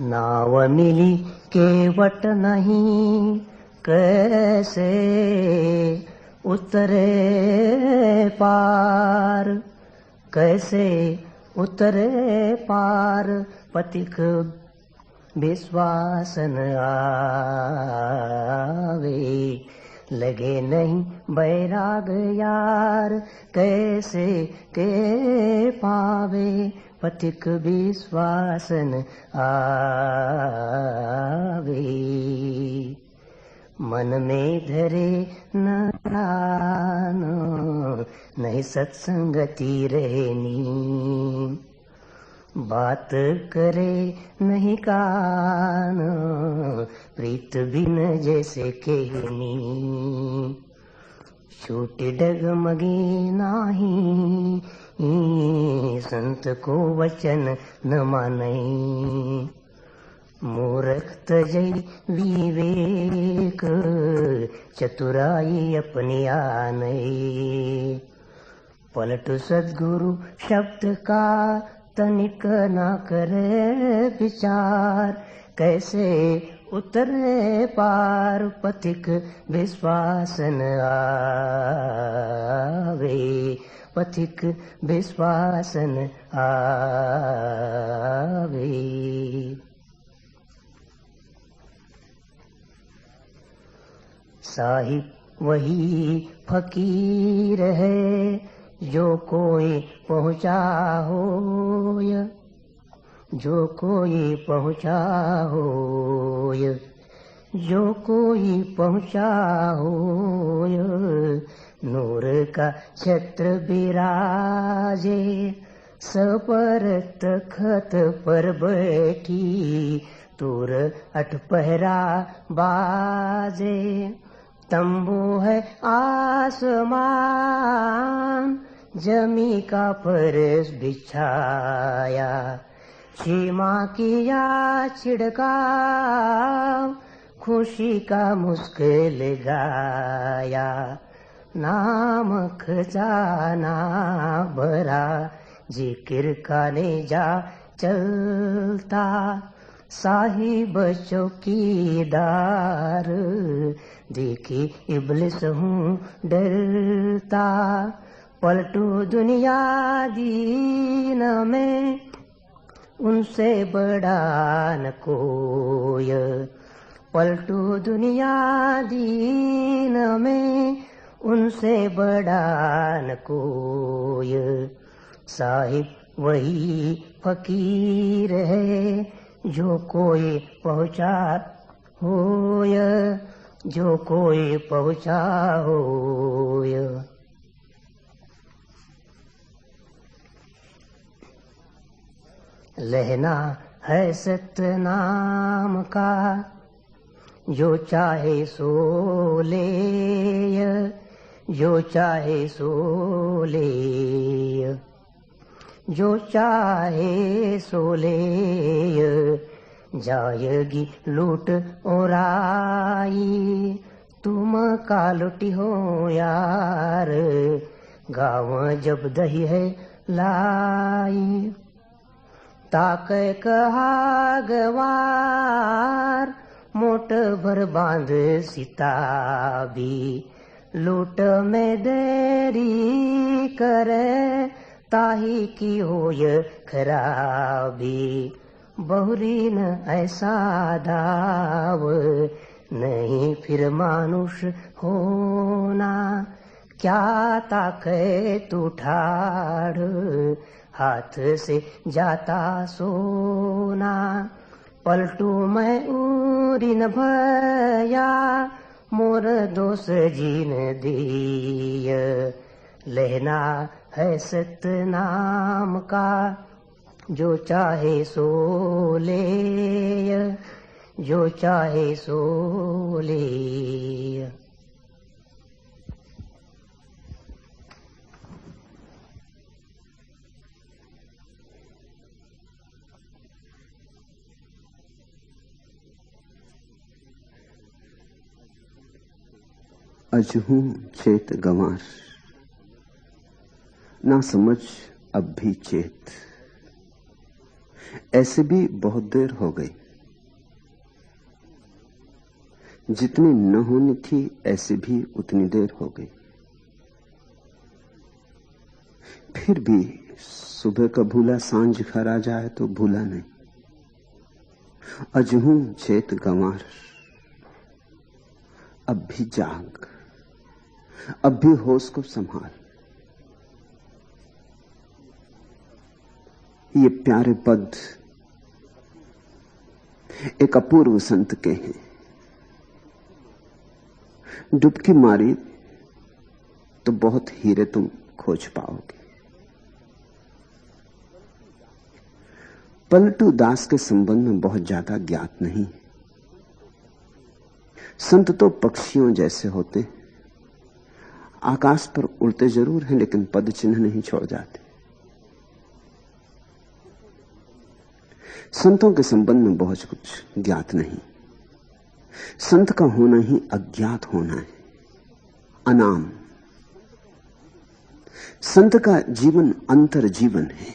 नाव मिली केवट नहीं, कैसे उतरे पार, कैसे उतरे पार। पथिक विश्वास न आवे, लगे नहीं बैराग यार, कैसे के पावे। पथिक विश्वास न आवे, मन में धरे न ध्यान, नहीं सत्संगति रहनी। बात करे नहीं कान, प्रीत बिन जैसे कहनी। छूटी डगमगी नाही, संत को वचन न माने। मूर्ख तजै विवेक, चतुराई अपनी आने। पलट सद्गुरु शब्द का, तनिक न करे विचार, कैसे उतरे पार। पथिक विश्वास न आवे, पथिक विश्वास न आवे। साहिब वही फकीर है, जो कोई पहुँचा होय, जो कोई पहुँचा होय, जो कोई पहुँचा होय। नूर का छत्र विराजे, सपर तख्त पर बैठी, तूर अठपहरा बाजे। तंबू है आसमान, जमी का फर्श बिछाया, सीमा किया छिड़काव, खुशी का मुस्किल गाया। नाम खजाना भरा, जिक्र का नेजा चलता, साहिब चौकीदार, देखी इब्लिस हूँ डरता। पलटू दुनिया दीन में, उनसे बड़ा न कोय। पलटू दुनिया दीन में, उनसे बड़ा न कोय। साहिब वही फकीर है, जो कोई पहुँचा होय, जो कोई पहुँचा होय। लहना है सत्य नाम का, जो चाहे सो ले, जो चाहे सो ले, जो चाहे सो ले। जाएगी लूट और आई, तुम का लुटी हो यार, गाँव जब दही है लाई। ताके कहा गवार, मोट भर बांध सिताबी, लूट में देरी करे, ताही की होय खराबी। बहुरी न ऐसा दाव, नहीं फिर मानुष होना। क्या ताके तू ठाड़, हाथ से जाता सोना। पलटू मैं उरी न भया, मोर दोष जीन दिय। लेना है सत्य नाम का, जो चाहे सो ले, जो चाहे सो ले। अजहूं चेत गंवार, ना समझ अब भी चेत। ऐसे भी बहुत देर हो गई। जितनी न होनी थी ऐसे भी उतनी देर हो गई। फिर भी सुबह का भूला सांझ घर आ जाए तो भूला नहीं। अजहू चेत गंवार, अब भी जाग, अब भी होश को संभाल। ये प्यारे पद एक अपूर्व संत के हैं। डुबकी मारी तो बहुत हीरे तुम खोज पाओगे। पलटू दास के संबंध में बहुत ज्यादा ज्ञात नहीं। संत तो पक्षियों जैसे होते, आकाश पर उड़ते जरूर हैं लेकिन पद चिन्ह नहीं छोड़ जाते। संतों के संबंध में बहुत कुछ ज्ञात नहीं। संत का होना ही अज्ञात होना है, अनाम। संत का जीवन अंतर जीवन है।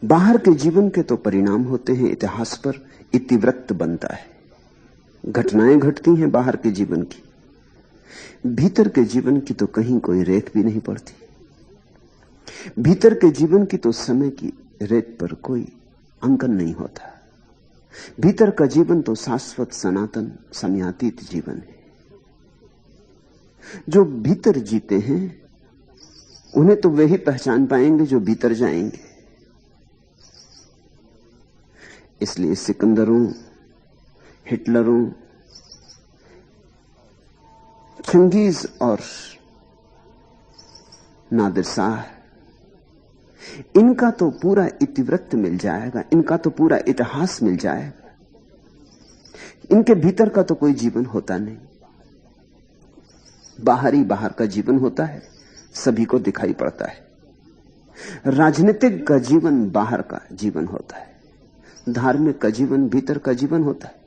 बाहर के जीवन के तो परिणाम होते हैं, इतिहास पर इतिवृत्त बनता है, घटनाएं घटती हैं बाहर के जीवन की। भीतर के जीवन की तो कहीं कोई रेख भी नहीं पड़ती। भीतर के जीवन की तो समय की रेत पर कोई अंकन नहीं होता। भीतर का जीवन तो शाश्वत सनातन समयातीत जीवन है। जो भीतर जीते हैं उन्हें तो वे ही पहचान पाएंगे जो भीतर जाएंगे। इसलिए सिकंदरों, हिटलरों, चंगेज और नादिर शाह, इनका तो पूरा इतिवृत्त मिल जाएगा, इनका तो पूरा इतिहास मिल जाएगा। इनके भीतर का तो कोई जीवन होता नहीं। बाहर ही बाहर का जीवन होता है, सभी को दिखाई पड़ता है। राजनीतिक का जीवन बाहर का जीवन होता है, धार्मिक का जीवन भीतर का जीवन होता है।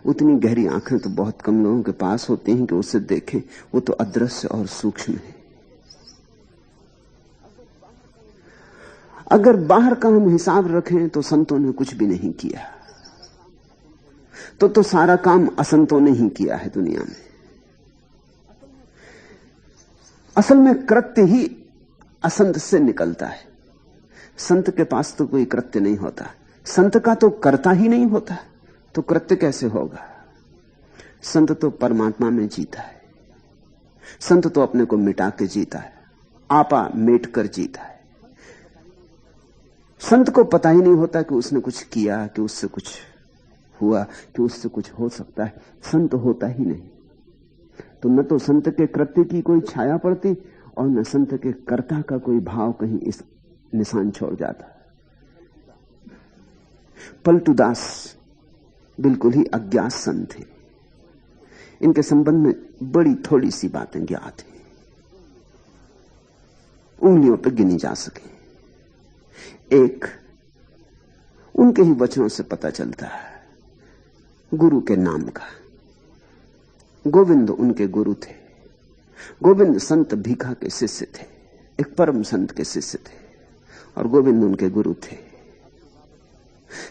उतनी गहरी आंखें तो बहुत कम लोगों के पास होती हैं कि उसे देखें। वो तो अदृश्य और सूक्ष्म है। अगर बाहर का हम हिसाब रखें तो संतों ने कुछ भी नहीं किया, तो सारा काम असंतों ने ही किया है दुनिया में। असल में कृत्य ही असंत से निकलता है। संत के पास तो कोई कृत्य नहीं होता। संत का तो कर्ता ही नहीं होता, तो कृत्य कैसे होगा? संत तो परमात्मा में जीता है। संत तो अपने को मिटा के जीता है, आपा मेट कर जीता है। संत को पता ही नहीं होता कि उसने कुछ किया, कि उससे कुछ हुआ, कि उससे कुछ हो सकता है। संत होता ही नहीं। तो न तो संत के कृत्य की कोई छाया पड़ती और न संत के कर्ता का कोई भाव कहीं इस निशान छोड़ जाता। पलटू दास बिल्कुल ही अज्ञात संत थे। इनके संबंध में बड़ी थोड़ी सी बातें ज्ञात हैं, उंगलियों पर गिनी जा सके। एक, उनके ही वचनों से पता चलता है गुरु के नाम का। गोविंद उनके गुरु थे। गोविंद संत भीखा के शिष्य थे, एक परम संत के शिष्य थे, और गोविंद उनके गुरु थे।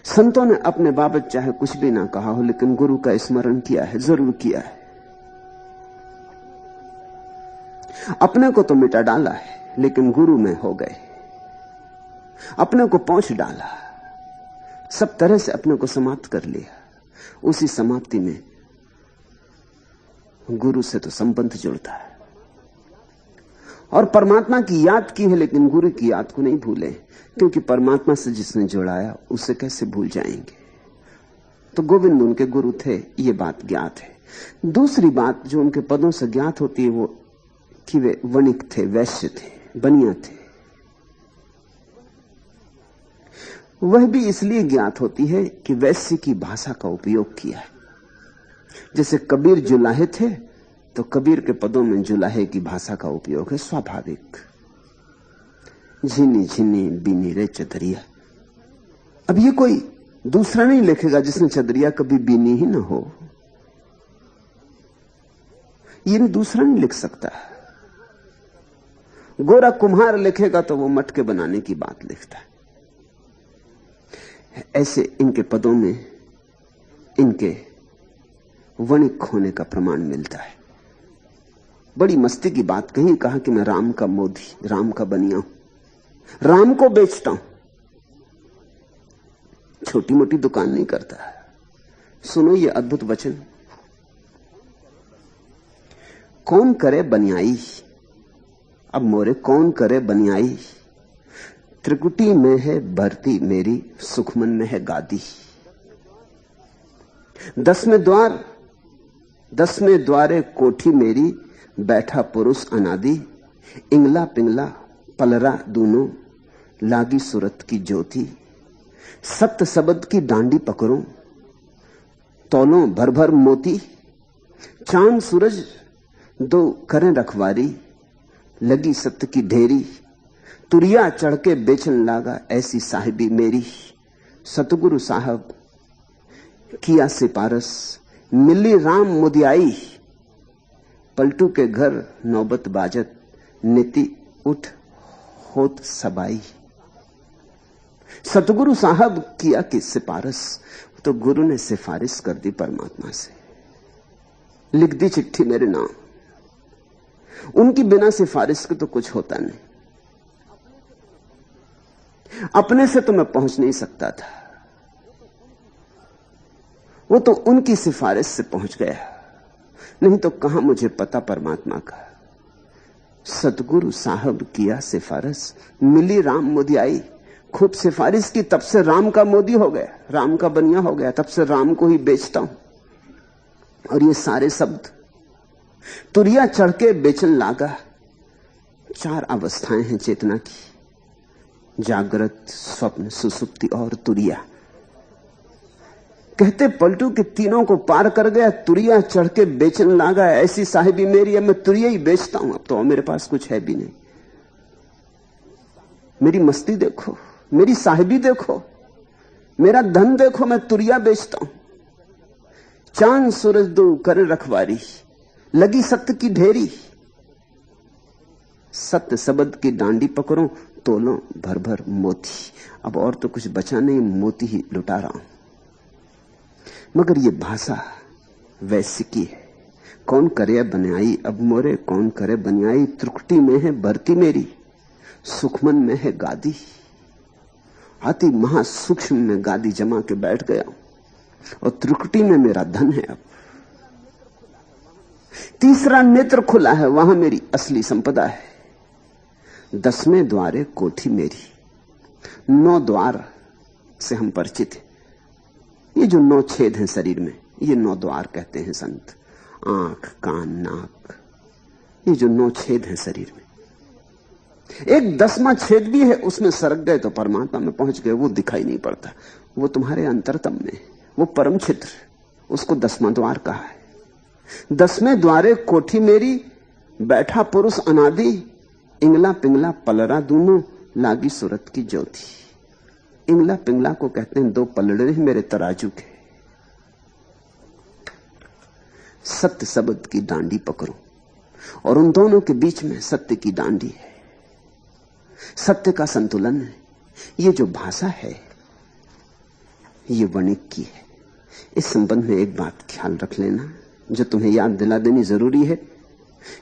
संतों ने अपने बाबत चाहे कुछ भी ना कहा हो, लेकिन गुरु का स्मरण किया है, जरूर किया है। अपने को तो मिटा डाला है, लेकिन गुरु में हो गए। अपने को पहुंच डाला, सब तरह से अपने को समाप्त कर लिया। उसी समाप्ति में गुरु से तो संबंध जुड़ता है। और परमात्मा की याद की है, लेकिन गुरु की याद को नहीं भूले, क्योंकि परमात्मा से जिसने जुड़ाया उसे कैसे भूल जाएंगे। तो गोविंद उनके गुरु थे, ये बात ज्ञात है। दूसरी बात जो उनके पदों से ज्ञात होती है वो कि वे वणिक थे, वैश्य थे, बनिया थे। वह भी इसलिए ज्ञात होती है कि वैश्य की भाषा का उपयोग किया है। जैसे कबीर जुलाहे थे, तो कबीर के पदों में जुलाहे की भाषा का उपयोग है, स्वाभाविक। झिनी झिनी बीनी रे चदरिया। अब ये कोई दूसरा नहीं लिखेगा जिसने चदरिया कभी बीनी ही ना हो। ये दूसरा नहीं लिख सकता। गोरा कुम्हार लिखेगा तो वो मटके बनाने की बात लिखता है। ऐसे इनके पदों में, इनके वणिक होने का प्रमाण मिलता है। बड़ी मस्ती की बात कही, कहा कि मैं राम का मोदी, राम का बनिया हूं, राम को बेचता हूं, छोटी मोटी दुकान नहीं करता। सुनो ये अद्भुत वचन, कौन करे बनियाई, अब मोरे कौन करे बनियाई, त्रिकुटी में है भरती मेरी, सुखमन में है गादी। 10वें द्वारे कोठी मेरी, बैठा पुरुष अनादि, इंगला पिंगला पलरा दूनो, लागी सूरत की ज्योति। सत्य शब्द की डांडी पकड़ो, तौलों भर भर मोती, चांद सूरज दो करें रखवारी, लगी सत्य की ढेरी, तुरिया चढ़ के बेचन लागा ऐसी साहिबी मेरी। सतगुरु साहब किया सिपारस, मिली राम मुदियाई, पलटू के घर नौबत बाजत, नीति उठ होत सबाई। सतगुरु साहब किया कि सिफारिश, तो गुरु ने सिफारिश कर दी परमात्मा से, लिख दी चिट्ठी मेरे नाम। उनकी बिना सिफारिश के तो कुछ होता नहीं। अपने से तो मैं पहुंच नहीं सकता था, वो तो उनकी सिफारिश से पहुंच गया, नहीं तो कहां मुझे पता परमात्मा का। सतगुरु साहब किया सिफारिश, मिली राम मुदियाई। खूब सिफारिश की, तब से राम का मोदी हो गया, राम का बनिया हो गया, तब से राम को ही बेचता हूं। और ये सारे शब्द तुरिया चढ़ के बेचन लागा। 4 अवस्थाएं हैं चेतना की, जागृत, स्वप्न, सुसुप्ति और तुरिया। कहते पलटू के तीनों को पार कर गया, तुरिया चढ़ के बेचन लागा ऐसी साहिबी मेरी। अब मैं तुरिया ही बेचता हूं, अब तो मेरे पास कुछ है भी नहीं। मेरी मस्ती देखो, मेरी साहिबी देखो, मेरा धन देखो, मैं तुरिया बेचता हूं। चांद सूरज दो करे रखवारी, लगी सत्य की ढेरी, सत्य शब्द की डांडी पकड़ो, तोलो भर भर मोती। अब और तो कुछ बचा नहीं, मोती ही लुटा रहा हूं। मगर ये भाषा वैसी की है, कौन करे बनियाई, अब मोरे कौन करे बनियाई। त्रिकुटी में है भरती मेरी, सुखमन में है गादी। अति महासूक्ष्म में गादी जमा के बैठ गया और त्रिकुटी में मेरा धन है। अब तीसरा नेत्र खुला है, वहां मेरी असली संपदा है। 10वें द्वारे कोठी मेरी। 9 द्वार से हम परिचित हैं। ये जो 9 छेद हैं शरीर में, ये 9 द्वार कहते हैं संत। आंख, कान, नाक, ये जो 9 छेद हैं शरीर में, एक 10वां छेद भी है, उसमें सरक गए तो परमात्मा में पहुंच गए। वो दिखाई नहीं पड़ता, वो तुम्हारे अंतरतम में, वो परम क्षेत्र, उसको 10वां द्वार कहा है। 10वें द्वारे कोठी मेरी, बैठा पुरुष अनादि, इंगला पिंगला पलरा दूनो, लागी सूरत की ज्योति। इंगला पिंगला को कहते हैं 2 पलड़े मेरे तराजू के। सत्य शब्द की डांडी पकड़ो, और उन दोनों के बीच में सत्य की डांडी है, सत्य का संतुलन है। ये जो भाषा है ये वणिक की है। इस संबंध में एक बात ख्याल रख लेना, जो तुम्हें याद दिला देनी जरूरी है,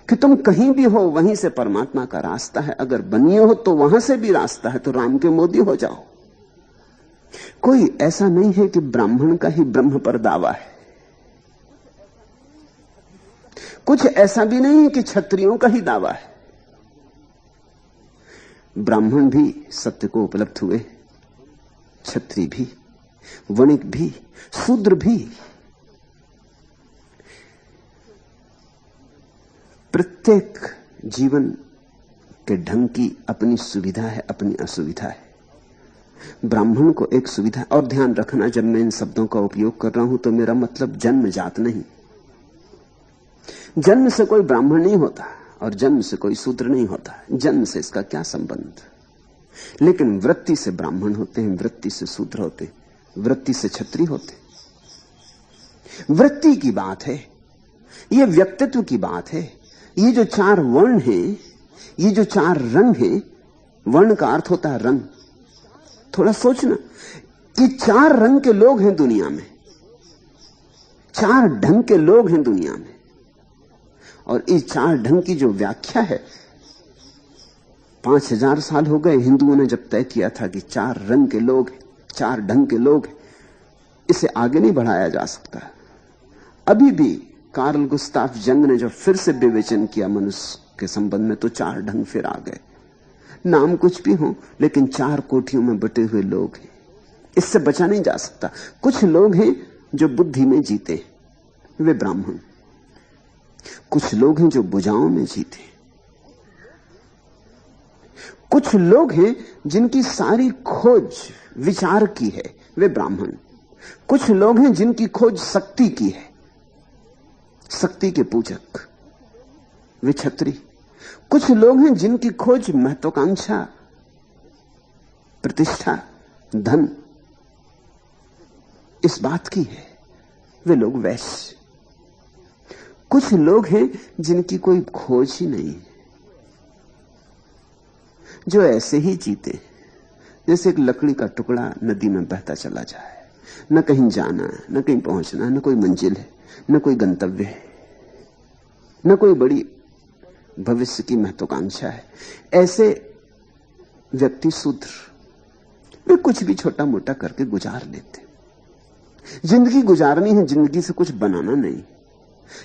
कि तुम कहीं भी हो वहीं से परमात्मा का रास्ता है। अगर बनिए हो तो वहां से भी रास्ता है, तो राम के मोदी हो जाओ। कोई ऐसा नहीं है कि ब्राह्मण का ही ब्रह्म पर दावा है, कुछ ऐसा भी नहीं है कि क्षत्रियों का ही दावा है। ब्राह्मण भी सत्य को उपलब्ध हुए, क्षत्रिय भी, वणिक भी, शूद्र भी। प्रत्येक जीवन के ढंग की अपनी सुविधा है, अपनी असुविधा है। ब्राह्मण को एक सुविधा, और ध्यान रखना जब मैं इन शब्दों का उपयोग कर रहा हूं तो मेरा मतलब जन्म जात नहीं। जन्म से कोई ब्राह्मण नहीं होता और जन्म से कोई शूद्र नहीं होता, जन्म से इसका क्या संबंध। लेकिन वृत्ति से ब्राह्मण होते हैं, वृत्ति से शूद्र होते हैं, वृत्ति से क्षत्रिय होते हैं। वृत्ति की बात है, यह व्यक्तित्व की बात है। ये जो 4 वर्ण हैं, ये जो 4 रंग हैं, वर्ण का अर्थ होता है रंग। थोड़ा सोचना कि 4 रंग के लोग हैं दुनिया में, 4 ढंग के लोग हैं दुनिया में, और इस 4 ढंग की जो व्याख्या है, 5000 साल हो गए हिंदुओं ने जब तय किया था कि 4 रंग के लोग हैं, 4 ढंग के लोग हैं, इसे आगे नहीं बढ़ाया जा सकता। अभी भी कार्ल गुस्ताफ जंग ने जब फिर से विवेचन किया मनुष्य के संबंध में, तो 4 ढंग फिर आ गए। नाम कुछ भी हो, लेकिन 4 कोठियों में बटे हुए लोग हैं, इससे बचा नहीं जा सकता। कुछ लोग हैं जो बुद्धि में जीते, वे ब्राह्मण। कुछ लोग हैं जो भुजाओं में जीते। कुछ लोग हैं जिनकी सारी खोज विचार की है, वे ब्राह्मण। कुछ लोग हैं जिनकी खोज शक्ति की है, शक्ति के पूजक, वे क्षत्रिय। कुछ लोग हैं जिनकी खोज महत्वाकांक्षा, प्रतिष्ठा, धन, इस बात की है, वे लोग वैश्य। कुछ लोग हैं जिनकी कोई खोज ही नहीं, जो ऐसे ही जीते जैसे एक लकड़ी का टुकड़ा नदी में बहता चला जाए, न कहीं जाना है, न कहीं पहुंचना है, न कोई मंजिल है, न कोई गंतव्य है, न कोई बड़ी भविष्य की महत्वाकांक्षा है। ऐसे व्यक्ति शूद्र, वे कुछ भी छोटा मोटा करके गुजार लेते। जिंदगी गुजारनी है, जिंदगी से कुछ बनाना नहीं।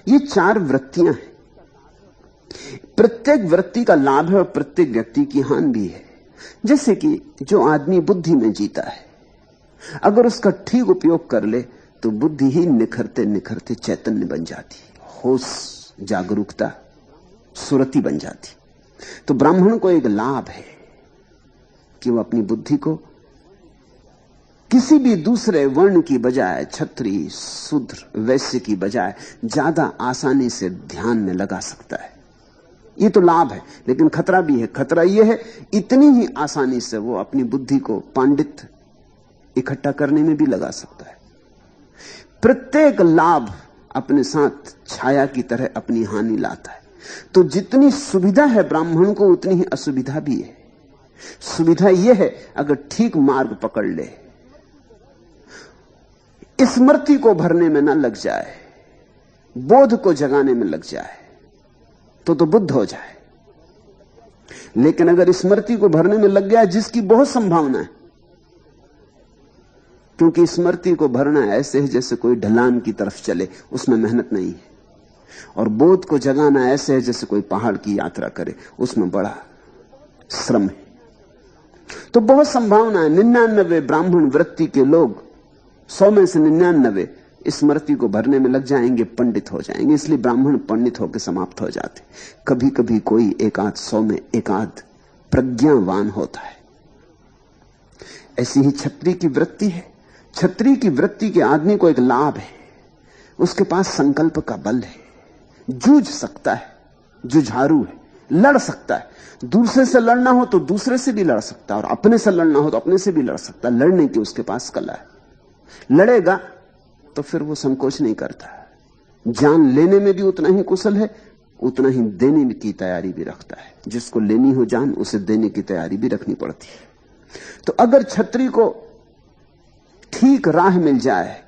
ये 4 वृत्तियां हैं। प्रत्येक वृत्ति का लाभ है और प्रत्येक व्यक्ति की हानि भी है। जैसे कि जो आदमी बुद्धि में जीता है, अगर उसका ठीक उपयोग कर ले तो बुद्धि ही निखरते निखरते चैतन्य बन जाती, होश, जागरूकता, सुरति बन जाती। तो ब्राह्मण को एक लाभ है कि वो अपनी बुद्धि को किसी भी दूसरे वर्ण की बजाय, क्षत्रिय, शूद्र, वैश्य की बजाय ज्यादा आसानी से ध्यान में लगा सकता है। ये तो लाभ है, लेकिन खतरा भी है। खतरा यह है, इतनी ही आसानी से वो अपनी बुद्धि को पांडित्य इकट्ठा करने में भी लगा सकता है। प्रत्येक लाभ अपने साथ छाया की तरह अपनी हानि लाता है। तो जितनी सुविधा है ब्राह्मण को, उतनी ही असुविधा भी है। सुविधा यह है, अगर ठीक मार्ग पकड़ ले, स्मृति को भरने में न लग जाए, बोध को जगाने में लग जाए, तो बुद्ध हो जाए। लेकिन अगर स्मृति को भरने में लग गया, जिसकी बहुत संभावना है, क्योंकि स्मृति को भरना ऐसे है जैसे कोई ढलान की तरफ चले, उसमें मेहनत नहीं है। और बोध को जगाना ऐसे है जैसे कोई पहाड़ की यात्रा करे, उसमें बड़ा श्रम है। तो बहुत संभावना है 99 ब्राह्मण वृत्ति के लोग, 100 में से 99 स्मृति को भरने में लग जाएंगे, पंडित हो जाएंगे। इसलिए ब्राह्मण पंडित होकर समाप्त हो जाते। कभी कभी कोई एकाध 100 में एकाध प्रज्ञावान होता है। ऐसी ही क्षत्रिय की वृत्ति है। क्षत्रिय की वृत्ति के आदमी को एक लाभ है, उसके पास संकल्प का बल है, जूझ सकता है, जुझारू है, लड़ सकता है। दूसरे से लड़ना हो तो दूसरे से भी लड़ सकता है, और अपने से लड़ना हो तो अपने से भी लड़ सकता है। लड़ने की उसके पास कला है। लड़ेगा तो फिर वो संकोच नहीं करता। जान लेने में भी उतना ही कुशल है, उतना ही देने की तैयारी भी रखता है। जिसको लेनी हो जान, उसे देने की तैयारी भी रखनी पड़ती है। तो अगर क्षत्रिय को ठीक राह मिल जाए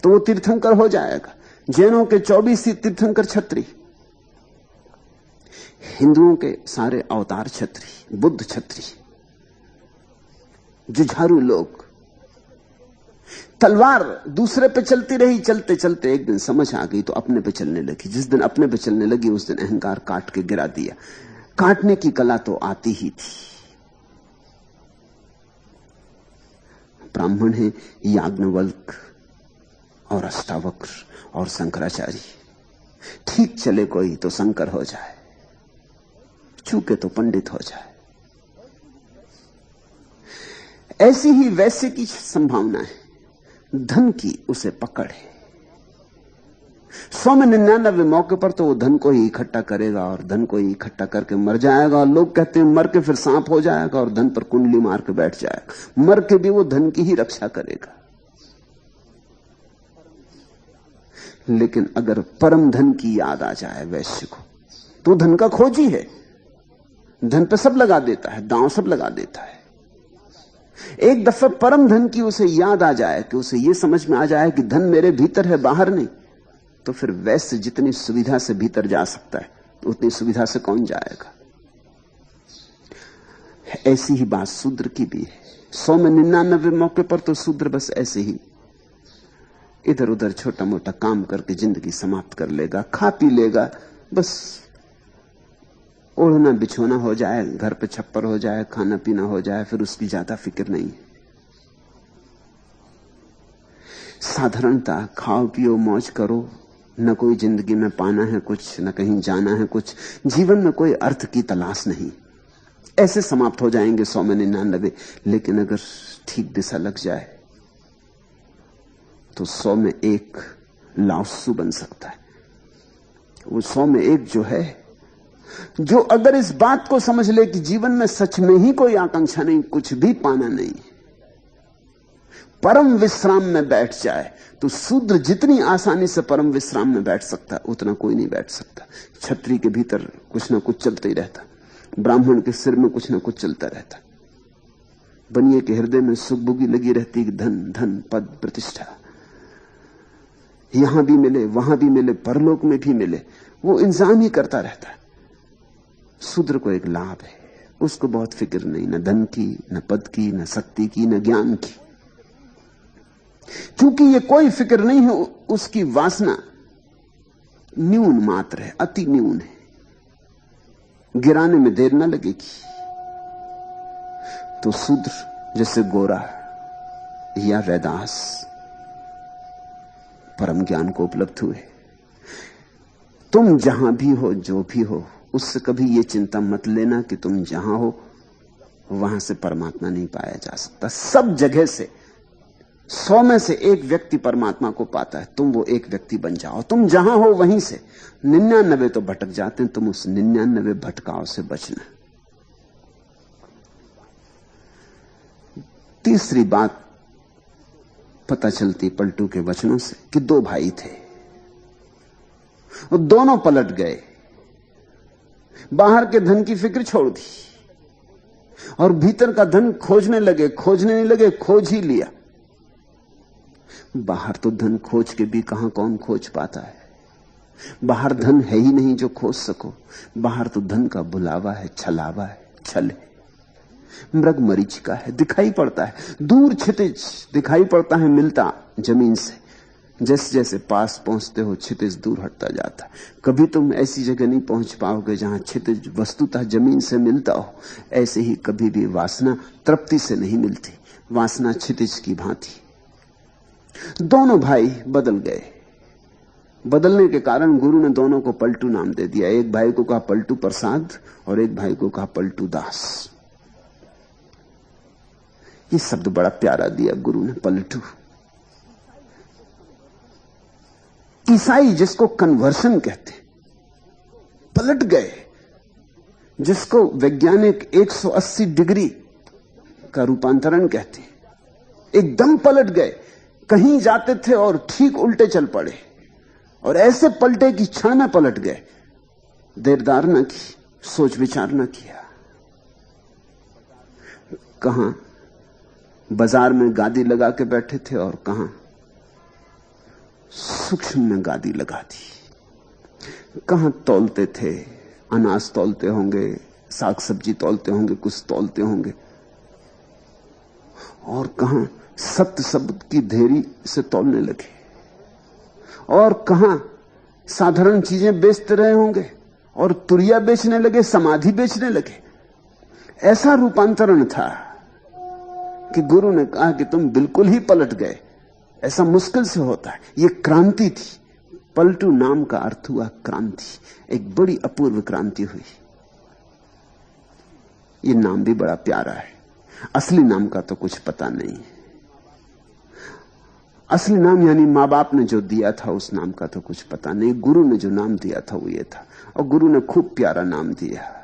तो वो तीर्थंकर हो जाएगा। जैनों के 24 ही तीर्थंकर क्षत्रिय, हिंदुओं के सारे अवतार क्षत्रिय, बुद्ध क्षत्रिय, जुझारू लोग। तलवार दूसरे पे चलती रही, चलते चलते एक दिन समझ आ गई तो अपने पे चलने लगी। जिस दिन अपने पे चलने लगी उस दिन अहंकार काट के गिरा दिया। काटने की कला तो आती ही थी। ब्राह्मण है याज्ञवल्क्य और अष्टावक्र और शंकराचार्य। ठीक चले कोई तो शंकर हो जाए, चूके तो पंडित हो जाए। ऐसी ही वैश्य की संभावना है। धन की उसे पकड़ है। 100 में 99 मौके पर तो वो धन को ही इकट्ठा करेगा और धन को ही इकट्ठा करके मर जाएगा। और लोग कहते हैं मर के फिर सांप हो जाएगा और धन पर कुंडली मार के बैठ जाएगा। मर के भी वो धन की ही रक्षा करेगा। लेकिन अगर परम धन की याद आ जाए वैश्य को, तो धन का खोजी है। धन पे सब लगा देता है, दांव सब लगा देता है। एक दफा परम धन की उसे याद आ जाए, कि उसे यह समझ में आ जाए कि धन मेरे भीतर है, बाहर नहीं, तो फिर वैसे जितनी सुविधा से भीतर जा सकता है उतनी सुविधा से कौन जाएगा। ऐसी ही बात शूद्र की भी है। 100 में 99 मौके पर तो शूद्र बस ऐसे ही इधर उधर छोटा मोटा काम करके जिंदगी समाप्त कर लेगा, खा पी लेगा, बस ओढ़ना बिछोना हो जाए, घर पे छप्पर हो जाए, खाना पीना हो जाए, फिर उसकी ज्यादा फिक्र नहीं है। साधारणता, खाओ पियो मौज करो, न कोई जिंदगी में पाना है कुछ, न कहीं जाना है कुछ, जीवन में कोई अर्थ की तलाश नहीं, ऐसे समाप्त हो जाएंगे 100 में 99। लेकिन अगर ठीक दिशा लग जाए तो 100 में 1 लाओत्सु बन सकता है। वो 100 में 1 जो है, जो अगर इस बात को समझ ले कि जीवन में सच में ही कोई आकांक्षा नहीं, कुछ भी पाना नहीं, परम विश्राम में बैठ जाए, तो शूद्र जितनी आसानी से परम विश्राम में बैठ सकता है उतना कोई नहीं बैठ सकता। छतरी के भीतर कुछ ना कुछ चलता ही रहता, ब्राह्मण के सिर में कुछ ना कुछ चलता रहता, बनिए के हृदय में सुखबुगी लगी रहती कि धन धन पद प्रतिष्ठा यहां भी मिले, वहां भी मिले, परलोक में भी मिले, वो इंतजाम ही करता रहता है। शूद्र को एक लाभ है, उसको बहुत फिक्र नहीं, न धन की, न पद की, न शक्ति की, न ज्ञान की। क्योंकि ये कोई फिक्र नहीं है, उसकी वासना न्यून मात्र है, अति न्यून है, गिराने में देर न लगेगी। तो शूद्र जैसे गोरा या रैदास परम ज्ञान को उपलब्ध हुए। तुम जहां भी हो, जो भी हो, उससे कभी यह चिंता मत लेना कि तुम जहां हो वहां से परमात्मा नहीं पाया जा सकता। सब जगह से 100 में से 1 व्यक्ति परमात्मा को पाता है। तुम वो 1 व्यक्ति बन जाओ, तुम जहां हो वहीं से। 99 तो भटक जाते हैं, तुम उस 99 भटकाव से बचना। तीसरी बात पता चलती पलटू के वचनों से कि 2 भाई थे और दोनों पलट गए, बाहर के धन की फिक्र छोड़ दी और भीतर का धन खोजने लगे। खोजने नहीं लगे, खोज ही लिया। बाहर तो धन खोज के भी कहां कौन खोज पाता है। बाहर धन है ही नहीं जो खोज सको। बाहर तो धन का बुलावा है, छलावा है, छल है, मृग मरीचिका है, दिखाई पड़ता है, दूर क्षितिज दिखाई पड़ता है, मिलता जमीन से। जैसे जैसे पास पहुंचते हो क्षितिज दूर हटता जाता है। कभी तुम ऐसी जगह नहीं पहुंच पाओगे जहां क्षितिज वस्तुतः जमीन से मिलता हो। ऐसे ही कभी भी वासना तृप्ति से नहीं मिलती, वासना क्षितिज की भांति। दोनों भाई बदल गए। बदलने के कारण गुरु ने दोनों को पलटू नाम दे दिया। एक भाई को कहा पलटू प्रसाद और एक भाई को कहा पलटू दास। ये शब्द बड़ा प्यारा दिया गुरु ने, पलटू। ईसाई जिसको कन्वर्शन कहते, पलट गए, जिसको वैज्ञानिक 180 डिग्री का रूपांतरण कहते, एकदम पलट गए। कहीं जाते थे और ठीक उल्टे चल पड़े, और ऐसे पलटे कि क्षण में पलट गए। देरदार न की, सोच विचार न किया। कहां बाजार में गादी लगा के बैठे थे और कहां सूक्ष्म में गादी लगा दी। कहां तौलते थे, अनाज तौलते होंगे, साग सब्जी तौलते होंगे, कुछ तौलते होंगे, और कहां सत्य शब्द की धेरी से तौलने लगे, और कहां साधारण चीजें बेचते रहे होंगे और तुरिया बेचने लगे, समाधि बेचने लगे। ऐसा रूपांतरण था कि गुरु ने कहा कि तुम बिल्कुल ही पलट गए। ऐसा मुश्किल से होता है। यह क्रांति थी। पलटू नाम का अर्थ हुआ क्रांति। एक बड़ी अपूर्व क्रांति हुई। यह नाम भी बड़ा प्यारा है। असली नाम का तो कुछ पता नहीं है। असली नाम यानी मां बाप ने जो दिया था उस नाम का तो कुछ पता नहीं। गुरु ने जो नाम दिया था वो ये था, और गुरु ने खूब प्यारा नाम दिया,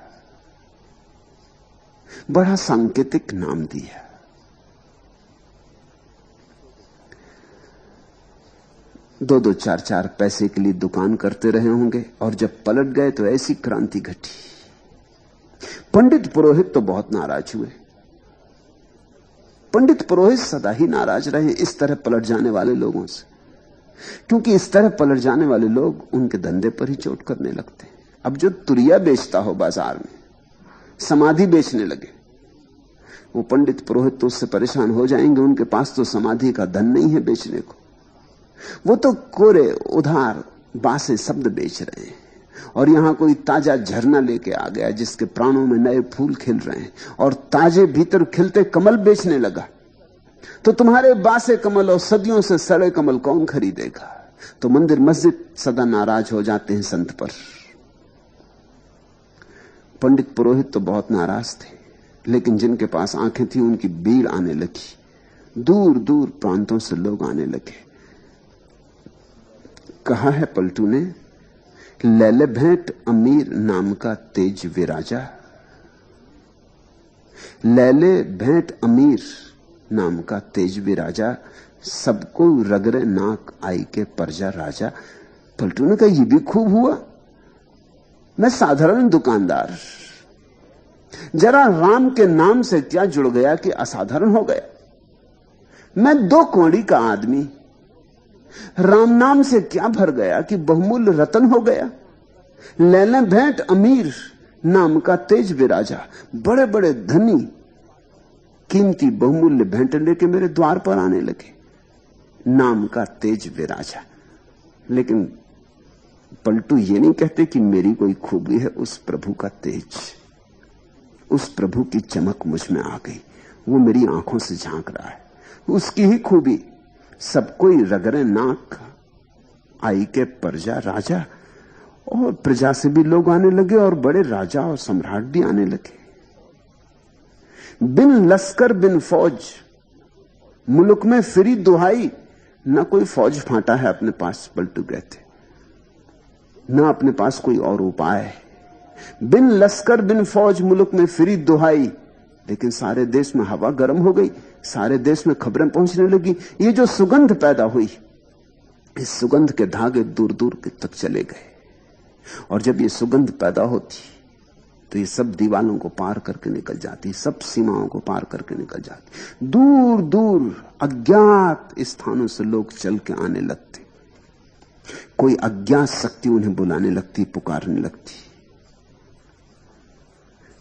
बड़ा सांकेतिक नाम दिया। दो चार चार पैसे के लिए दुकान करते रहे होंगे, और जब पलट गए तो ऐसी क्रांति घटी। पंडित पुरोहित तो बहुत नाराज हुए। पंडित पुरोहित सदा ही नाराज रहे इस तरह पलट जाने वाले लोगों से, क्योंकि इस तरह पलट जाने वाले लोग उनके धंधे पर ही चोट करने लगते हैं। अब जो तुरिया बेचता हो बाजार में, समाधि बेचने लगे, वो पंडित पुरोहित तो उससे परेशान हो जाएंगे। उनके पास तो समाधि का धन नहीं है बेचने को, वो तो कोरे उधार बासे शब्द बेच रहे हैं। और यहां कोई ताजा झरना लेके आ गया जिसके प्राणों में नए फूल खिल रहे हैं और ताजे भीतर खिलते कमल बेचने लगा, तो तुम्हारे बासे कमल और सदियों से सड़े कमल कौन खरीदेगा? तो मंदिर मस्जिद सदा नाराज हो जाते हैं संत पर। पंडित पुरोहित तो बहुत नाराज थे, लेकिन जिनके पास आंखें थी उनकी भीड़ आने लगी। दूर दूर प्रांतों से लोग आने लगे। कहा है पलटू ने, लैले भेंट अमीर नाम का तेज विराजा। लैले भेंट अमीर नाम का तेज विराजा, सबको रगरे नाक आई के परजा राजा। पलटू ने कहा, यह भी खूब हुआ। मैं साधारण दुकानदार, जरा राम के नाम से क्या जुड़ गया कि असाधारण हो गया। मैं 2 कौड़ी का आदमी, राम नाम से क्या भर गया कि बहुमूल्य रतन हो गया। लैले भेंट अमीर नाम का तेज विराजा, बड़े बड़े धनी कीमती बहुमूल्य भेंट लेके मेरे द्वार पर आने लगे। नाम का तेज विराजा। लेकिन पलटू ये नहीं कहते कि मेरी कोई खूबी है, उस प्रभु का तेज, उस प्रभु की चमक मुझ में आ गई, वो मेरी आंखों से झांक रहा है, उसकी ही खूबी। सब कोई रगरे नाक आई के प्रजा राजा, और प्रजा से भी लोग आने लगे और बड़े राजा और सम्राट भी आने लगे। बिन लश्कर बिन फौज मुल्क में फिरी दुहाई। ना कोई फौज फांटा है अपने पास, पलटू कहते, ना अपने पास कोई और उपाय है। बिन लश्कर बिन फौज मुल्क में फिरी दुहाई, लेकिन सारे देश में हवा गर्म हो गई, सारे देश में खबरें पहुंचने लगी। ये जो सुगंध पैदा हुई, इस सुगंध के धागे दूर दूर तक चले गए। और जब ये सुगंध पैदा होती तो ये सब दीवालों को पार करके निकल जाती, सब सीमाओं को पार करके निकल जाती। दूर दूर अज्ञात स्थानों से लोग चल के आने लगते। कोई अज्ञात शक्ति उन्हें बुलाने लगती, पुकारने लगती।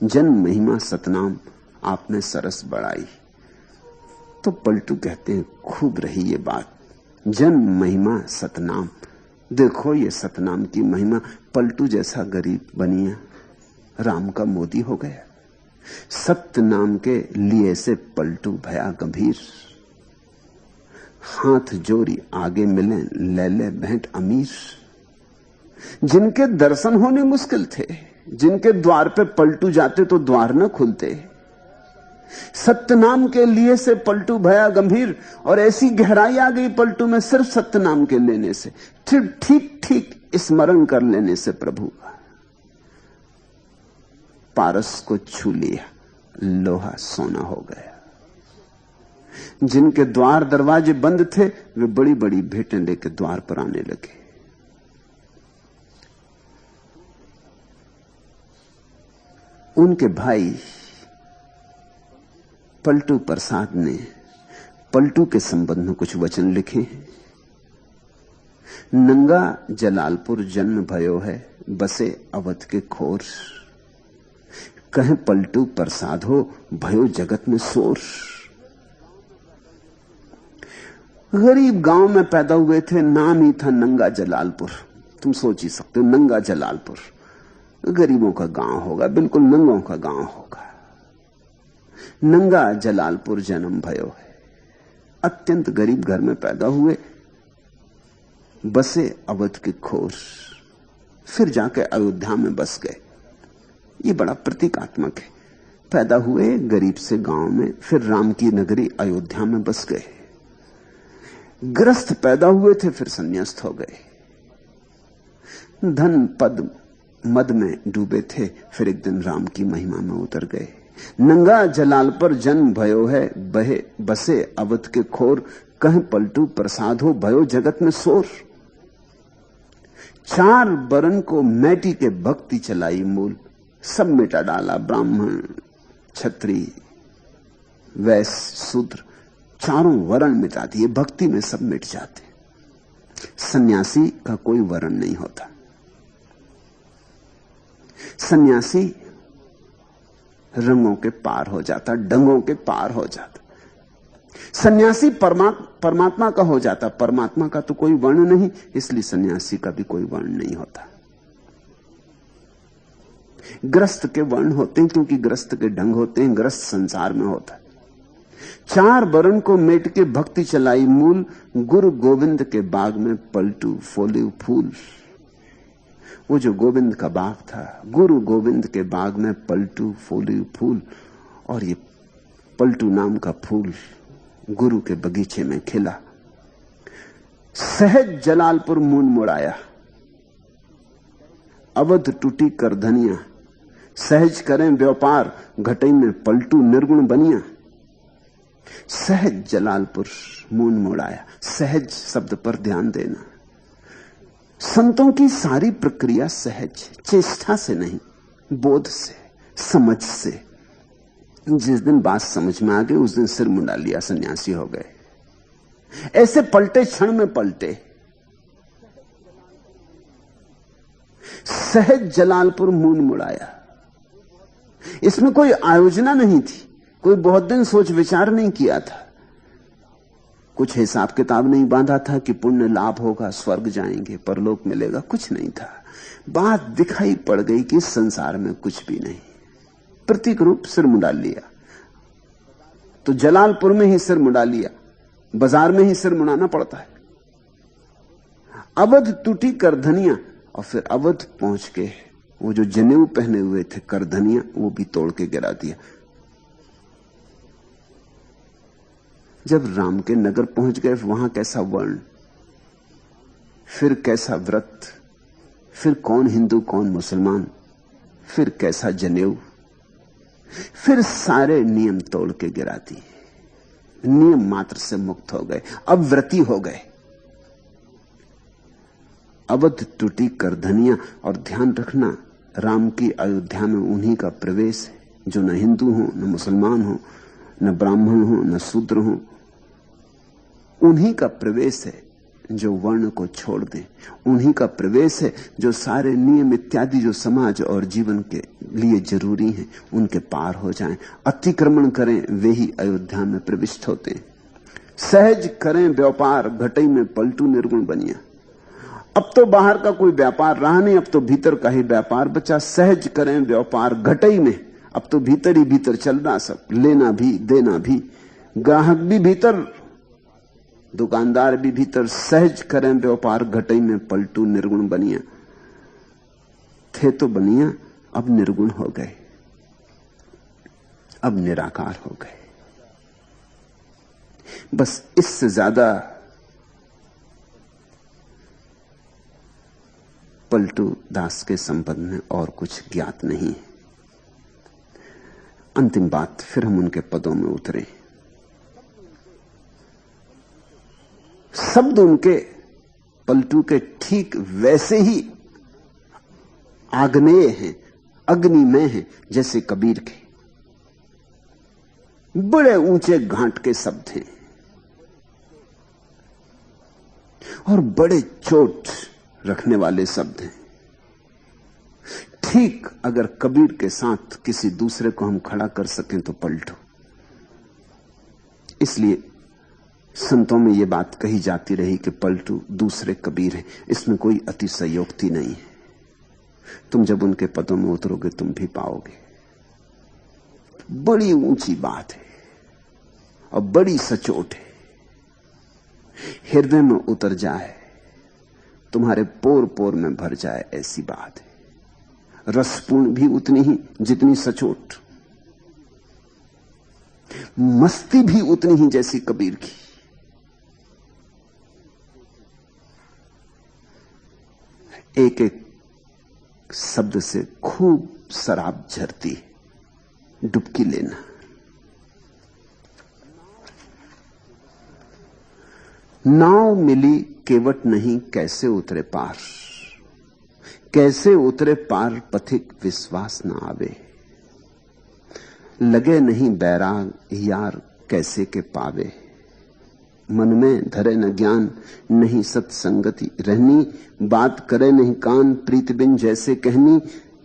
जन महिमा सतनाम आपने सरस बढ़ाई। तो पलटू कहते हैं, खूब रही ये बात। जन महिमा सतनाम, देखो ये सतनाम की महिमा। पलटू जैसा गरीब बनिया राम का मोदी हो गया। सत्य नाम के लिए से पलटू भया गंभीर। हाथ जोड़ी आगे मिले लैले भेंट अमीर। जिनके दर्शन होने मुश्किल थे, जिनके द्वार पे पलटू जाते तो द्वार न खुलते, सत्य नाम के लिए से पलटू भया गंभीर। और ऐसी गहराई आ गई पलटू में सिर्फ सत्य नाम के लेने से, ठीक ठीक स्मरण कर लेने से प्रभु पारस को छू लिया, लोहा सोना हो गया। जिनके द्वार दरवाजे बंद थे, वे बड़ी बड़ी भेंटें लेकर द्वार पर आने लगे। उनके भाई पलटू प्रसाद ने पलटू के संबंध में कुछ वचन लिखे हैं। नंगा जलालपुर जन्म भयो है, बसे अवध के खोर। कहे पलटू प्रसाद हो, भयो जगत में शोर। गरीब गांव में पैदा हुए थे, नाम ही था नंगा जलालपुर। तुम सोच ही सकते हो, नंगा जलालपुर गरीबों का गांव होगा, बिल्कुल नंगों का गांव होगा। नंगा जलालपुर जन्म भयो है। अत्यंत गरीब घर में पैदा हुए, बसे अवध के खोर। फिर जाके अयोध्या में बस गए। ये बड़ा प्रतीकात्मक है। पैदा हुए गरीब से गांव में, फिर राम की नगरी अयोध्या में बस गए। ग्रस्त पैदा हुए थे, फिर संन्यास्त हो गए। धन पद मद में डूबे थे, फिर एक दिन राम की महिमा में उतर गए। नंगा जलाल पर जन्म भयो है, बहे बसे अवध के खोर। कह पलटू प्रसाद हो, भयो जगत में शोर। 4 बरन को मैटी के भक्ति चलाई मूल। सब मिटा डाला, ब्राह्मण क्षत्रिय वैश्य, शूद्र, चारों वर्ण मिटा दिए, भक्ति में सब मिट जाते। सन्यासी का कोई वर्ण नहीं होता। सन्यासी रंगों के पार हो जाता, डंगों के पार हो जाता। सन्यासी परमात्मा का हो जाता। परमात्मा का तो कोई वर्ण नहीं, इसलिए सन्यासी का भी कोई वर्ण नहीं होता। ग्रस्त के वर्ण होते हैं क्योंकि ग्रस्त के ढंग होते हैं, ग्रस्त संसार में होता है। चार वर्ण को मेट के भक्ति चलाई मूल, गुरु गोविंद के बाग में पलटू फोले फूल। वो जो गोविंद का बाग था, गुरु गोविंद के बाग में पलटू फोले फूल, और ये पलटू नाम का फूल गुरु के बगीचे में खिला। सहज जलालपुर मून मुड़ाया, अवध टूटी कर धनिया। सहज करें व्यापार, घटई में पलटू निर्गुण बनिया। सहज जलालपुर मून मुड़ाया। सहज शब्द पर ध्यान देना। संतों की सारी प्रक्रिया सहज, चेष्टा से नहीं, बोध से, समझ से। जिस दिन बात समझ में आ गई उस दिन सिर मुंडा लिया, सन्यासी हो गए। ऐसे पलटे, क्षण में पलटे। सहज जलालपुर मून मुड़ाया। इसमें कोई आयोजना नहीं थी, कोई बहुत दिन सोच विचार नहीं किया था, कुछ हिसाब किताब नहीं बांधा था कि पुण्य लाभ होगा, स्वर्ग जाएंगे, परलोक मिलेगा, कुछ नहीं था। बात दिखाई पड़ गई कि संसार में कुछ भी नहीं। प्रतीक रूप सिर मुंडा लिया, तो जलालपुर में ही सिर मुंडा लिया, बाजार में ही सिर मुंडाना पड़ता है। अवध टूटी करधनिया, और फिर अवध पहुंच के वो जो जनेऊ पहने हुए थे करधनिया, वो भी तोड़ के गिरा दिया। जब राम के नगर पहुंच गए, वहां कैसा वर्ण, फिर कैसा व्रत, फिर कौन हिंदू कौन मुसलमान, फिर कैसा जनेऊ, फिर सारे नियम तोड़ के गिरा दिए। नियम मात्र से मुक्त हो गए, अब व्रती हो गए। अवध टूटी करधनिया। और ध्यान रखना, राम की अयोध्या में उन्हीं का प्रवेश है जो न हिंदू हो, न मुसलमान हो, न ब्राह्मण हो, न शूद्र हो। उन्हीं का प्रवेश है जो वर्ण को छोड़ दे। उन्हीं का प्रवेश है जो सारे नियम इत्यादि जो समाज और जीवन के लिए जरूरी हैं, उनके पार हो जाएं, अतिक्रमण करें, वे ही अयोध्या में प्रविष्ट होते हैं। सहज करें व्यापार, घटई में पलटू निर्गुण बनिया। अब तो बाहर का कोई व्यापार रहा नहीं, अब तो भीतर का ही व्यापार बचा। सहज करें व्यापार घटई में, अब तो भीतर ही भीतर चल रहा सब, लेना भी देना भी, ग्राहक भी भीतर, दुकानदार भी भीतर। सहज करें व्यापार घटई में पलटू निर्गुण बनिया। थे तो बनिया, अब निर्गुण हो गए, अब निराकार हो गए। बस इससे ज्यादा पलटू दास के संबंध में और कुछ ज्ञात नहीं है। अंतिम बात, फिर हम उनके पदों में उतरे। शब्द उनके पलटू के ठीक वैसे ही आग्नेय हैं, अग्निमय हैं, जैसे कबीर के। बड़े ऊंचे घाट के शब्द हैं और बड़े चोट रखने वाले शब्द हैं। ठीक अगर कबीर के साथ किसी दूसरे को हम खड़ा कर सकें तो पलटू। इसलिए संतों में यह बात कही जाती रही कि पलटू दूसरे कबीर हैं। इसमें कोई अतिशयोक्ति नहीं है। तुम जब उनके पदों में उतरोगे तुम भी पाओगे। बड़ी ऊंची बात है और बड़ी सचोट है। हृदय में उतर जाए, तुम्हारे पोर पोर में भर जाए, ऐसी बात है। रसपूर्ण भी उतनी ही जितनी सचोट, मस्ती भी उतनी ही जैसी कबीर की। एक एक शब्द से खूब शराब झरती, डुबकी लेना। नाव मिली केवट नहीं, कैसे उतरे पार, कैसे उतरे पार पथिक विश्वास न आवे। लगे नहीं बैराग यार कैसे के पावे, मन में धरे न ज्ञान नहीं सत्संगति रहनी, बात करे नहीं कान प्रीत बिन जैसे कहनी,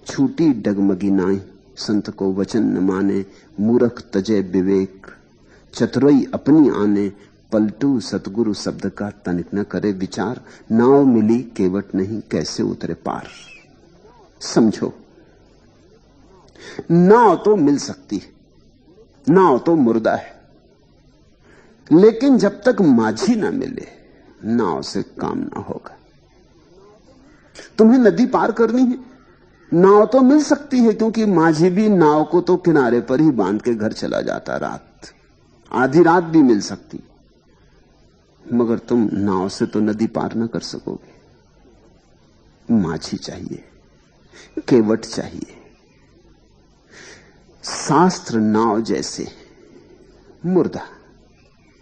छूटी डगमगी नाई संत को वचन न माने, मूर्ख तजे विवेक चतुरई अपनी आने, पलटू सतगुरु शब्द का तनिक न करे विचार, नाव मिली केवट नहीं कैसे उतरे पार। समझो, नाव तो मिल सकती है, नाव तो मुर्दा है, लेकिन जब तक माझी ना मिले नाव से काम ना होगा। तुम्हें नदी पार करनी है, नाव तो मिल सकती है, क्योंकि माझी भी नाव को तो किनारे पर ही बांध के घर चला जाता, रात आधी रात भी मिल सकती, मगर तुम नाव से तो नदी पार ना कर सकोगे। माझी चाहिए, केवट चाहिए। शास्त्र नाव जैसे मुर्दा,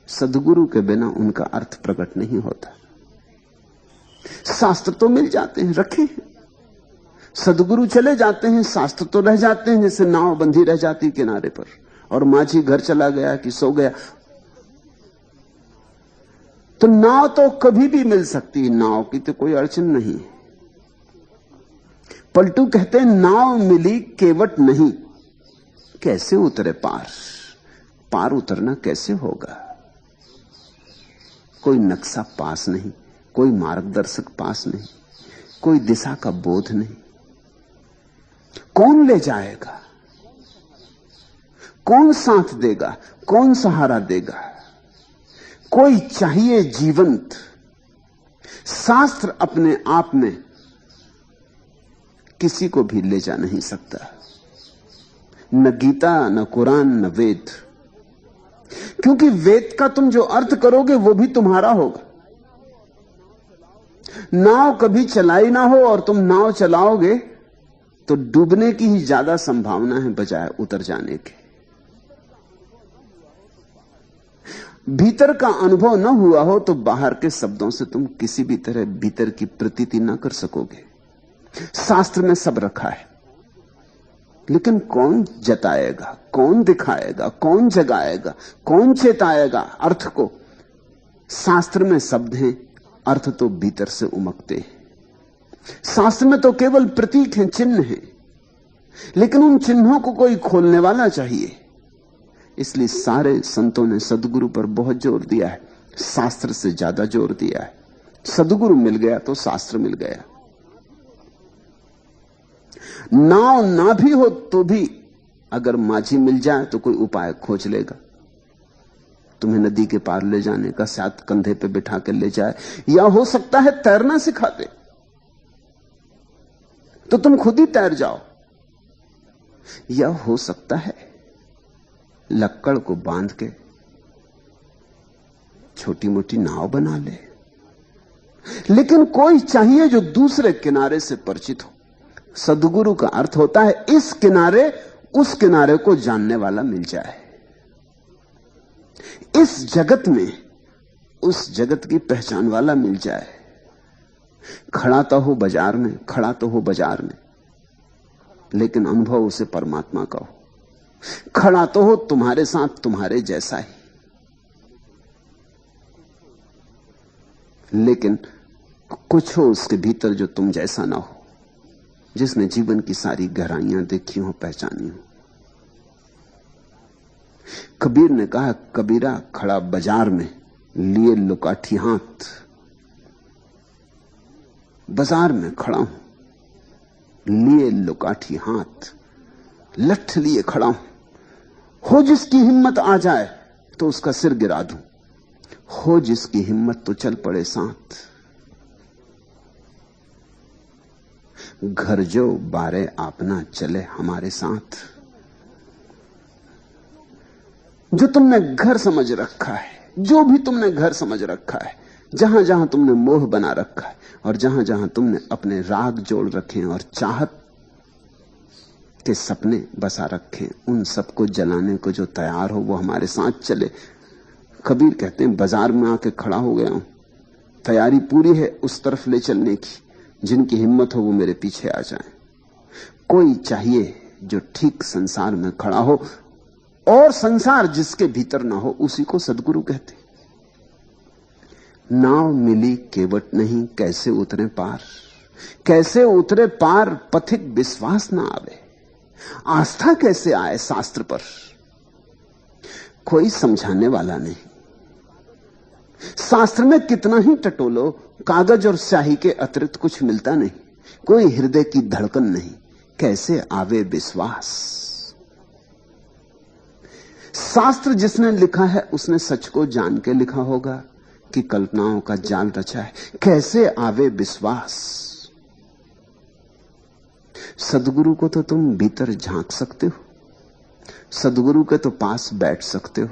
सदगुरु के बिना उनका अर्थ प्रकट नहीं होता। शास्त्र तो मिल जाते हैं, रखे हैं, सदगुरु चले जाते हैं, शास्त्र तो रह जाते हैं, जैसे नाव बंधी रह जाती किनारे पर, और माझी घर चला गया कि सो गया। तो नाव तो कभी भी मिल सकती है, नाव की तो कोई अड़चन नहीं। पलटू कहते हैं नाव मिली केवट नहीं कैसे उतरे पार, पार उतरना कैसे होगा। कोई नक्शा पास नहीं, कोई मार्गदर्शक पास नहीं, कोई दिशा का बोध नहीं। कौन ले जाएगा, कौन साथ देगा, कौन सहारा देगा। कोई चाहिए जीवंत। शास्त्र अपने आप में किसी को भी ले जा नहीं सकता, न गीता, न कुरान, न वेद, क्योंकि वेद का तुम जो अर्थ करोगे वो भी तुम्हारा होगा। नाव कभी चलाई ना हो और तुम नाव चलाओगे तो डूबने की ही ज्यादा संभावना है बजाय उतर जाने के। भीतर का अनुभव न हुआ हो तो बाहर के शब्दों से तुम किसी भी तरह भीतर की प्रतीति ना कर सकोगे। शास्त्र में सब रखा है, लेकिन कौन जताएगा, कौन दिखाएगा, कौन जगाएगा, कौन चेताएगा अर्थ को। शास्त्र में शब्द हैं, अर्थ तो भीतर से उमकते हैं। शास्त्र में तो केवल प्रतीक हैं, चिन्ह हैं, लेकिन उन चिन्हों को कोई खोलने वाला चाहिए। इसलिए सारे संतों ने सदगुरु पर बहुत जोर दिया है, शास्त्र से ज्यादा जोर दिया है। सदगुरु मिल गया तो शास्त्र मिल गया। नाव ना भी हो तो भी अगर माझी मिल जाए तो कोई उपाय खोज लेगा तुम्हें नदी के पार ले जाने का, शायद कंधे पे बिठा के ले जाए, या हो सकता है तैरना सिखा दे तो तुम खुद ही तैर जाओ, या हो सकता है लक्कड़ को बांध के छोटी मोटी नाव बना ले। लेकिन कोई चाहिए जो दूसरे किनारे से परिचित हो। सदगुरु का अर्थ होता है इस किनारे उस किनारे को जानने वाला मिल जाए, इस जगत में उस जगत की पहचान वाला मिल जाए। खड़ा तो हो बाजार में, खड़ा तो हो बाजार में, लेकिन अनुभव उसे परमात्मा का हो। खड़ा तो हो तुम्हारे साथ तुम्हारे जैसा ही, लेकिन कुछ हो उसके भीतर जो तुम जैसा ना हो, जिसने जीवन की सारी गहराइयां देखी हो, पहचानी हो। कबीर ने कहा, कबीरा खड़ा बाजार में लिए लुकाठी हाथ। बाजार में खड़ा हूं, लिए लुकाठी हाथ, लठ लिए खड़ा हूं। हो जिसकी हिम्मत आ जाए तो उसका सिर गिरा दूं, हो जिसकी हिम्मत तो चल पड़े साथ। घर जो बारे अपना चले हमारे साथ। जो तुमने घर समझ रखा है, जो भी तुमने घर समझ रखा है, जहां जहां तुमने मोह बना रखा है और जहां जहां तुमने अपने राग जोड़ रखे हैं और चाहत के सपने बसा रखे, उन सबको जलाने को जो तैयार हो वो हमारे साथ चले। कबीर कहते हैं बाजार में आके खड़ा हो गया हूं, तैयारी पूरी है उस तरफ ले चलने की। जिनकी हिम्मत हो वो मेरे पीछे आ जाए। कोई चाहिए जो ठीक संसार में खड़ा हो और संसार जिसके भीतर ना हो उसी को सदगुरु कहते। नाव मिली केवट नहीं, कैसे उतरे पार, कैसे उतरे पार पथिक विश्वास ना आवे। आस्था कैसे आए शास्त्र पर, कोई समझाने वाला नहीं। शास्त्र में कितना ही टटोलो, कागज और स्याही के अतिरिक्त कुछ मिलता नहीं, कोई हृदय की धड़कन नहीं, कैसे आवे विश्वास। शास्त्र जिसने लिखा है उसने सच को जान के लिखा होगा कि कल्पनाओं का जाल रचा है, कैसे आवे विश्वास। सदगुरु को तो तुम भीतर झांक सकते हो, सदगुरु के तो पास बैठ सकते हो,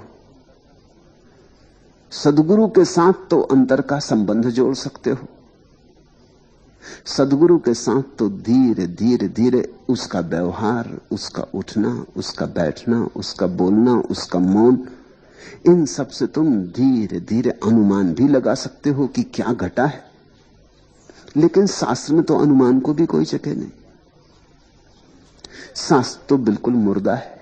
सदगुरु के साथ तो अंतर का संबंध जोड़ सकते हो, सदगुरु के साथ तो धीरे धीरे धीरे उसका व्यवहार, उसका उठना, उसका बैठना, उसका बोलना, उसका मौन, इन सब से तुम धीरे धीरे अनुमान भी लगा सकते हो कि क्या घटा है। लेकिन शास्त्र में तो अनुमान को भी कोई जगह नहीं, शास्त्र तो बिल्कुल मुर्दा है।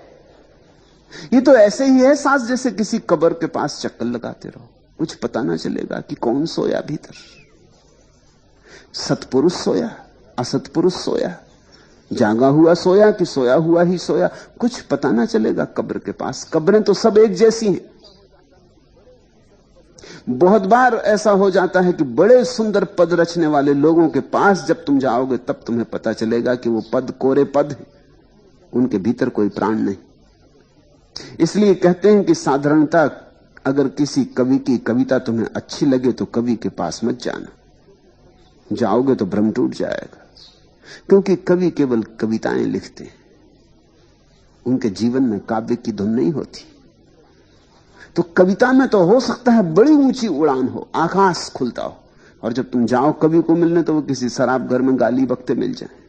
ये तो ऐसे ही है शास्त्र जैसे किसी कब्र के पास चक्कर लगाते रहो, कुछ पता ना चलेगा कि कौन सोया भीतर, सतपुरुष सोया, असतपुरुष सोया, जागा हुआ सोया कि सोया हुआ ही सोया, कुछ पता ना चलेगा कब्र के पास। कब्रें तो सब एक जैसी हैं। बहुत बार ऐसा हो जाता है कि बड़े सुंदर पद रचने वाले लोगों के पास जब तुम जाओगे तब तुम्हें पता चलेगा कि वो पद कोरे पद हैं, उनके भीतर कोई प्राण नहीं। इसलिए कहते हैं कि साधारणता, अगर किसी कवि की कविता तुम्हें अच्छी लगे तो कवि के पास मत जाना, जाओगे तो भ्रम टूट जाएगा। क्योंकि कवि केवल कविताएं लिखते हैं, उनके जीवन में काव्य की धुन नहीं होती। तो कविता में तो हो सकता है बड़ी ऊंची उड़ान हो, आकाश खुलता हो, और जब तुम जाओ कवि को मिलने तो वो किसी शराब घर में गाली बकते मिल जाए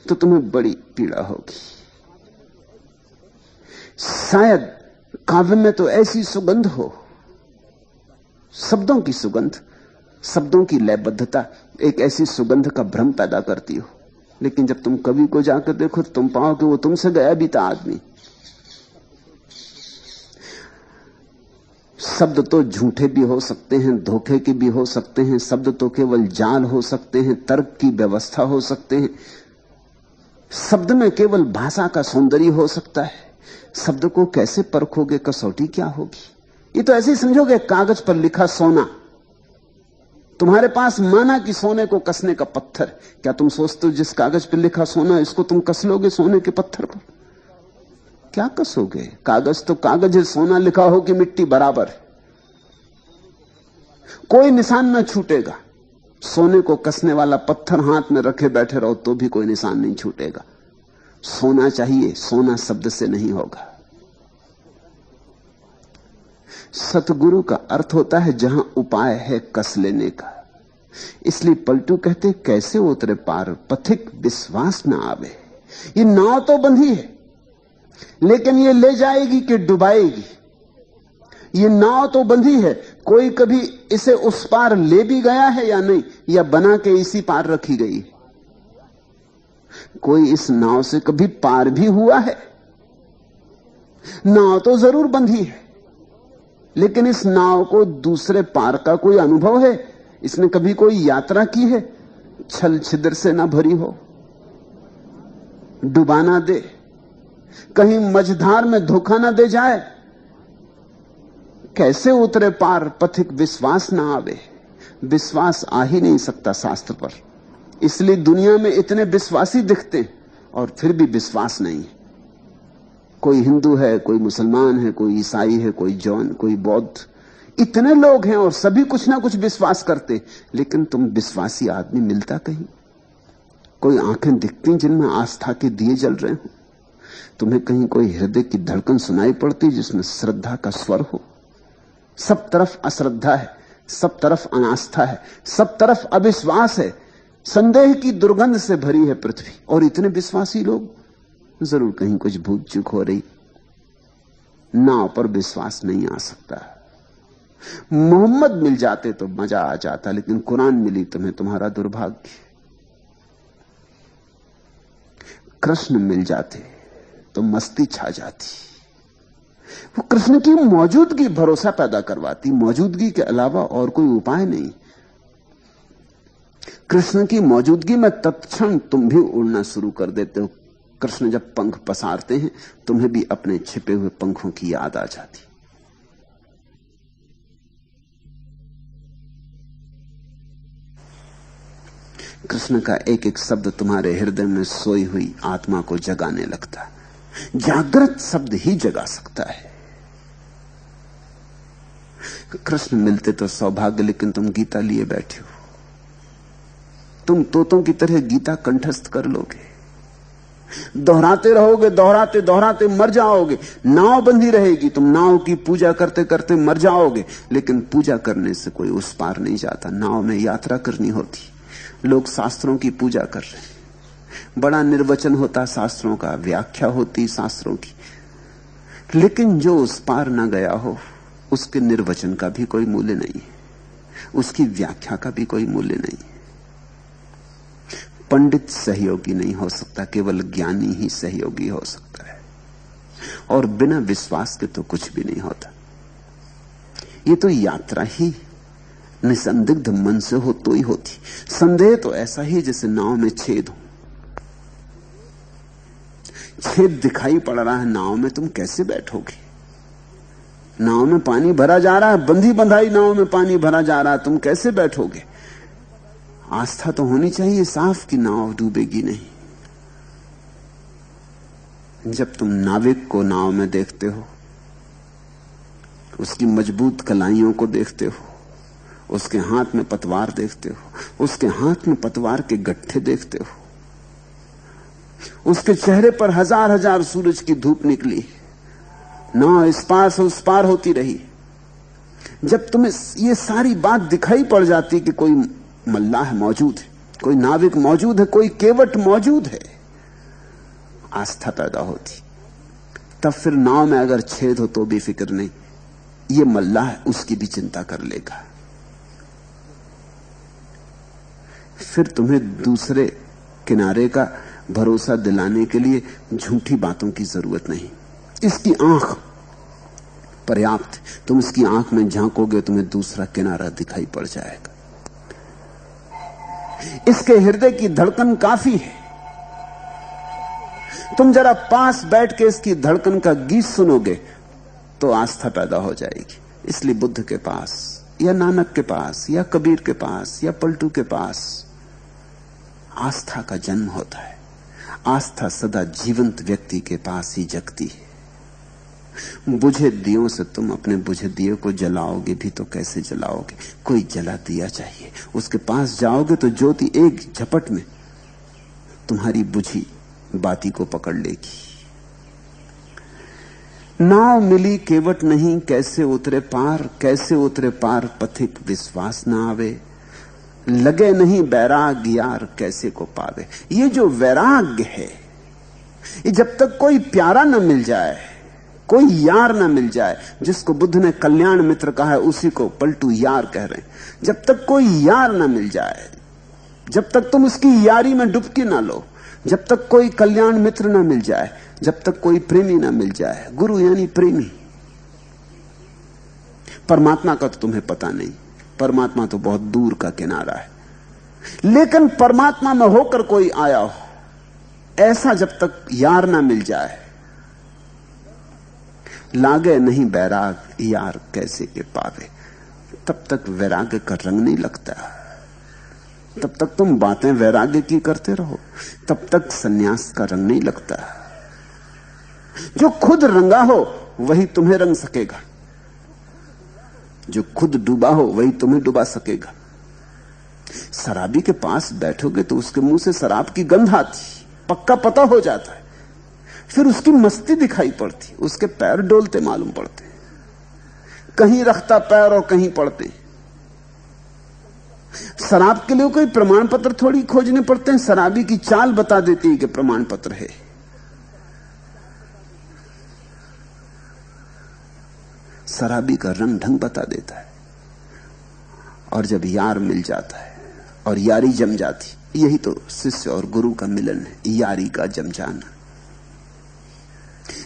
तो तुम्हें बड़ी पीड़ा होगी। शायद काव्य में तो ऐसी सुगंध हो, शब्दों की सुगंध, शब्दों की लयबद्धता एक ऐसी सुगंध का भ्रम पैदा करती हो, लेकिन जब तुम कवि को जाकर देखो तो तुम पाओ कि वो तुमसे गया बीता आदमी। शब्द तो झूठे भी हो सकते हैं, धोखे के भी हो सकते हैं, शब्द तो केवल जाल हो सकते हैं, तर्क की व्यवस्था हो सकते हैं, शब्द में केवल भाषा का सौंदर्य हो सकता है। शब्द को कैसे परखोगे, कसौटी क्या होगी? ये तो ऐसे ही समझोगे कागज पर लिखा सोना, तुम्हारे पास माना कि सोने को कसने का पत्थर, क्या तुम सोचते हो जिस कागज पर लिखा सोना इसको तुम कस लोगे सोने के पत्थर पर? क्या कसोगे? कागज तो कागज है, सोना लिखा हो कि मिट्टी बराबर है, कोई निशान न छूटेगा। सोने को कसने वाला पत्थर हाथ में रखे बैठे रहो तो भी कोई निशान नहीं छूटेगा। सोना चाहिए, सोना शब्द से नहीं होगा। सतगुरु का अर्थ होता है जहां उपाय है कस लेने का। इसलिए पलटू कहते कैसे उतरे पार पथिक विश्वास न आवे। ये नाव तो बंधी है लेकिन ये ले जाएगी कि डुबाएगी? ये नाव तो बंधी है, कोई कभी इसे उस पार ले भी गया है या नहीं, या बना के इसी पार रखी गई है? कोई इस नाव से कभी पार भी हुआ है? नाव तो जरूर बंधी है लेकिन इस नाव को दूसरे पार का कोई अनुभव है? इसने कभी कोई यात्रा की है? छल छिद्र से ना भरी हो, डुबाना दे, कहीं मझधार में धोखा ना दे जाए। कैसे उतरे पार पथिक विश्वास ना आवे? विश्वास आ ही नहीं सकता शास्त्र पर। इसलिए दुनिया में इतने विश्वासी दिखते हैं और फिर भी विश्वास नहीं है। कोई हिंदू है, कोई मुसलमान है, कोई ईसाई है, कोई जैन, कोई बौद्ध, इतने लोग हैं और सभी कुछ ना कुछ विश्वास करते, लेकिन तुम विश्वासी आदमी मिलता कहीं? कोई आंखें दिखती जिनमें आस्था के दिए जल रहे हो? तुम्हें कहीं कोई हृदय की धड़कन सुनाई पड़ती जिसमें श्रद्धा का स्वर हो? सब तरफ अश्रद्धा है, सब तरफ अनास्था है, सब तरफ अविश्वास है, संदेह की दुर्गंध से भरी है पृथ्वी। और इतने विश्वासी लोग, जरूर कहीं कुछ भूल चूक हो रही। नाव पर विश्वास नहीं आ सकता। मोहम्मद मिल जाते तो मजा आ जाता, लेकिन कुरान मिली तुम्हें, तुम्हारा दुर्भाग्य। कृष्ण मिल जाते तो मस्ती छा जाती। वो कृष्ण की मौजूदगी भरोसा पैदा करवाती, मौजूदगी के अलावा और कोई उपाय नहीं। कृष्ण की मौजूदगी में तत्क्षण तुम भी उड़ना शुरू कर देते हो। कृष्ण जब पंख पसारते हैं, तुम्हें भी अपने छिपे हुए पंखों की याद आ जाती। कृष्ण का एक एक शब्द तुम्हारे हृदय में सोई हुई आत्मा को जगाने लगता है। जागृत शब्द ही जगा सकता है। कृष्ण मिलते तो सौभाग्य, लेकिन तुम गीता लिए बैठे हो। तुम तोतों की तरह गीता कंठस्थ कर लोगे, दोहराते रहोगे, दोहराते दोहराते मर जाओगे। नाव बंधी रहेगी, तुम नाव की पूजा करते करते मर जाओगे। लेकिन पूजा करने से कोई उस पार नहीं जाता। नाव में यात्रा करनी होती। लोग शास्त्रों की पूजा कर रहे हैं, बड़ा निर्वचन होता शास्त्रों का, व्याख्या होती शास्त्रों की, लेकिन जो उस पार ना गया हो उसके निर्वचन का भी कोई मूल्य नहीं है, उसकी व्याख्या का भी कोई मूल्य नहीं है। पंडित सहयोगी नहीं हो सकता, केवल ज्ञानी ही सहयोगी हो सकता है। और बिना विश्वास के तो कुछ भी नहीं होता। ये तो यात्रा ही निसंदिग्ध मन से हो तो ही होती। संदेह तो ऐसा ही जैसे नाव में छेद हो। छेद दिखाई पड़ रहा है, नाव में तुम कैसे बैठोगे? नाव में पानी भरा जा रहा है, बंधी बंधाई नाव में पानी भरा जा रहा है, तुम कैसे बैठोगे? आस्था तो होनी चाहिए साफ कि नाव डूबेगी नहीं। जब तुम नाविक को नाव में देखते हो, उसकी मजबूत कलाइयों को देखते हो, उसके हाथ में पतवार देखते हो, उसके हाथ में पतवार के गट्ठे देखते हो, उसके चेहरे पर हजार हजार सूरज की धूप निकली, नाव इस पार से उस पार होती रही। जब तुम्हें ये सारी बात दिखाई पड़ जाती कि कोई मल्लाह मौजूद है, कोई नाविक मौजूद है, कोई केवट मौजूद है, आस्था पैदा होती। तब फिर नाव में अगर छेद हो तो भी फिक्र नहीं, ये मल्लाह उसकी भी चिंता कर लेगा। फिर तुम्हें दूसरे किनारे का भरोसा दिलाने के लिए झूठी बातों की जरूरत नहीं। इसकी आंख पर्याप्त। तुम इसकी आंख में झांकोगे, तुम्हें दूसरा किनारा दिखाई पड़ जाएगा। इसके हृदय की धड़कन काफी है। तुम जरा पास बैठ के इसकी धड़कन का गीत सुनोगे तो आस्था पैदा हो जाएगी। इसलिए बुद्ध के पास या नानक के पास या कबीर के पास या पलटू के पास आस्था का जन्म होता है। आस्था सदा जीवंत व्यक्ति के पास ही जगती है। बुझे दियों से तुम अपने बुझे दिए को जलाओगे भी तो कैसे जलाओगे? कोई जला दिया चाहिए। उसके पास जाओगे तो ज्योति एक झपट में तुम्हारी बुझी बाती को पकड़ लेगी। नाव मिली केवट नहीं, कैसे उतरे पार, कैसे उतरे पार पथिक विश्वास ना आवे। लगे नहीं वैराग यार कैसे को पावे। ये जो वैराग्य है, ये जब तक कोई प्यारा न मिल जाए, कोई यार न मिल जाए, जिसको बुद्ध ने कल्याण मित्र कहा है उसी को पलटू यार कह रहे हैं। जब तक कोई यार न मिल जाए, जब तक तुम उसकी यारी में डुबकी ना लो, जब तक कोई कल्याण मित्र न मिल जाए, जब तक कोई प्रेमी न मिल जाए, गुरु यानी प्रेमी। परमात्मा का तो तुम्हें पता नहीं, परमात्मा तो बहुत दूर का किनारा है। लेकिन परमात्मा में होकर कोई आया हो, ऐसा जब तक यार ना मिल जाए, लागे नहीं बैराग यार कैसे के पावे, तब तक वैराग्य का रंग नहीं लगता। तब तक तुम बातें वैराग्य की करते रहो, तब तक सन्यास का रंग नहीं लगता। जो खुद रंगा हो वही तुम्हें रंग सकेगा, जो खुद डूबा हो वही तुम्हें डुबा सकेगा। शराबी के पास बैठोगे तो उसके मुंह से शराब की गंध आती, पक्का पता हो जाता है। फिर उसकी मस्ती दिखाई पड़ती, उसके पैर डोलते मालूम पड़ते, कहीं रखता पैर और कहीं पड़ते। शराब के लिए कोई प्रमाण पत्र थोड़ी खोजने पड़ते हैं, शराबी की चाल बता देती है कि प्रमाण पत्र है। शराबी का रंग ढंग बता देता है। और जब यार मिल जाता है और यारी जम जाती, यही तो शिष्य और गुरु का मिलन है, यारी का जम जाना।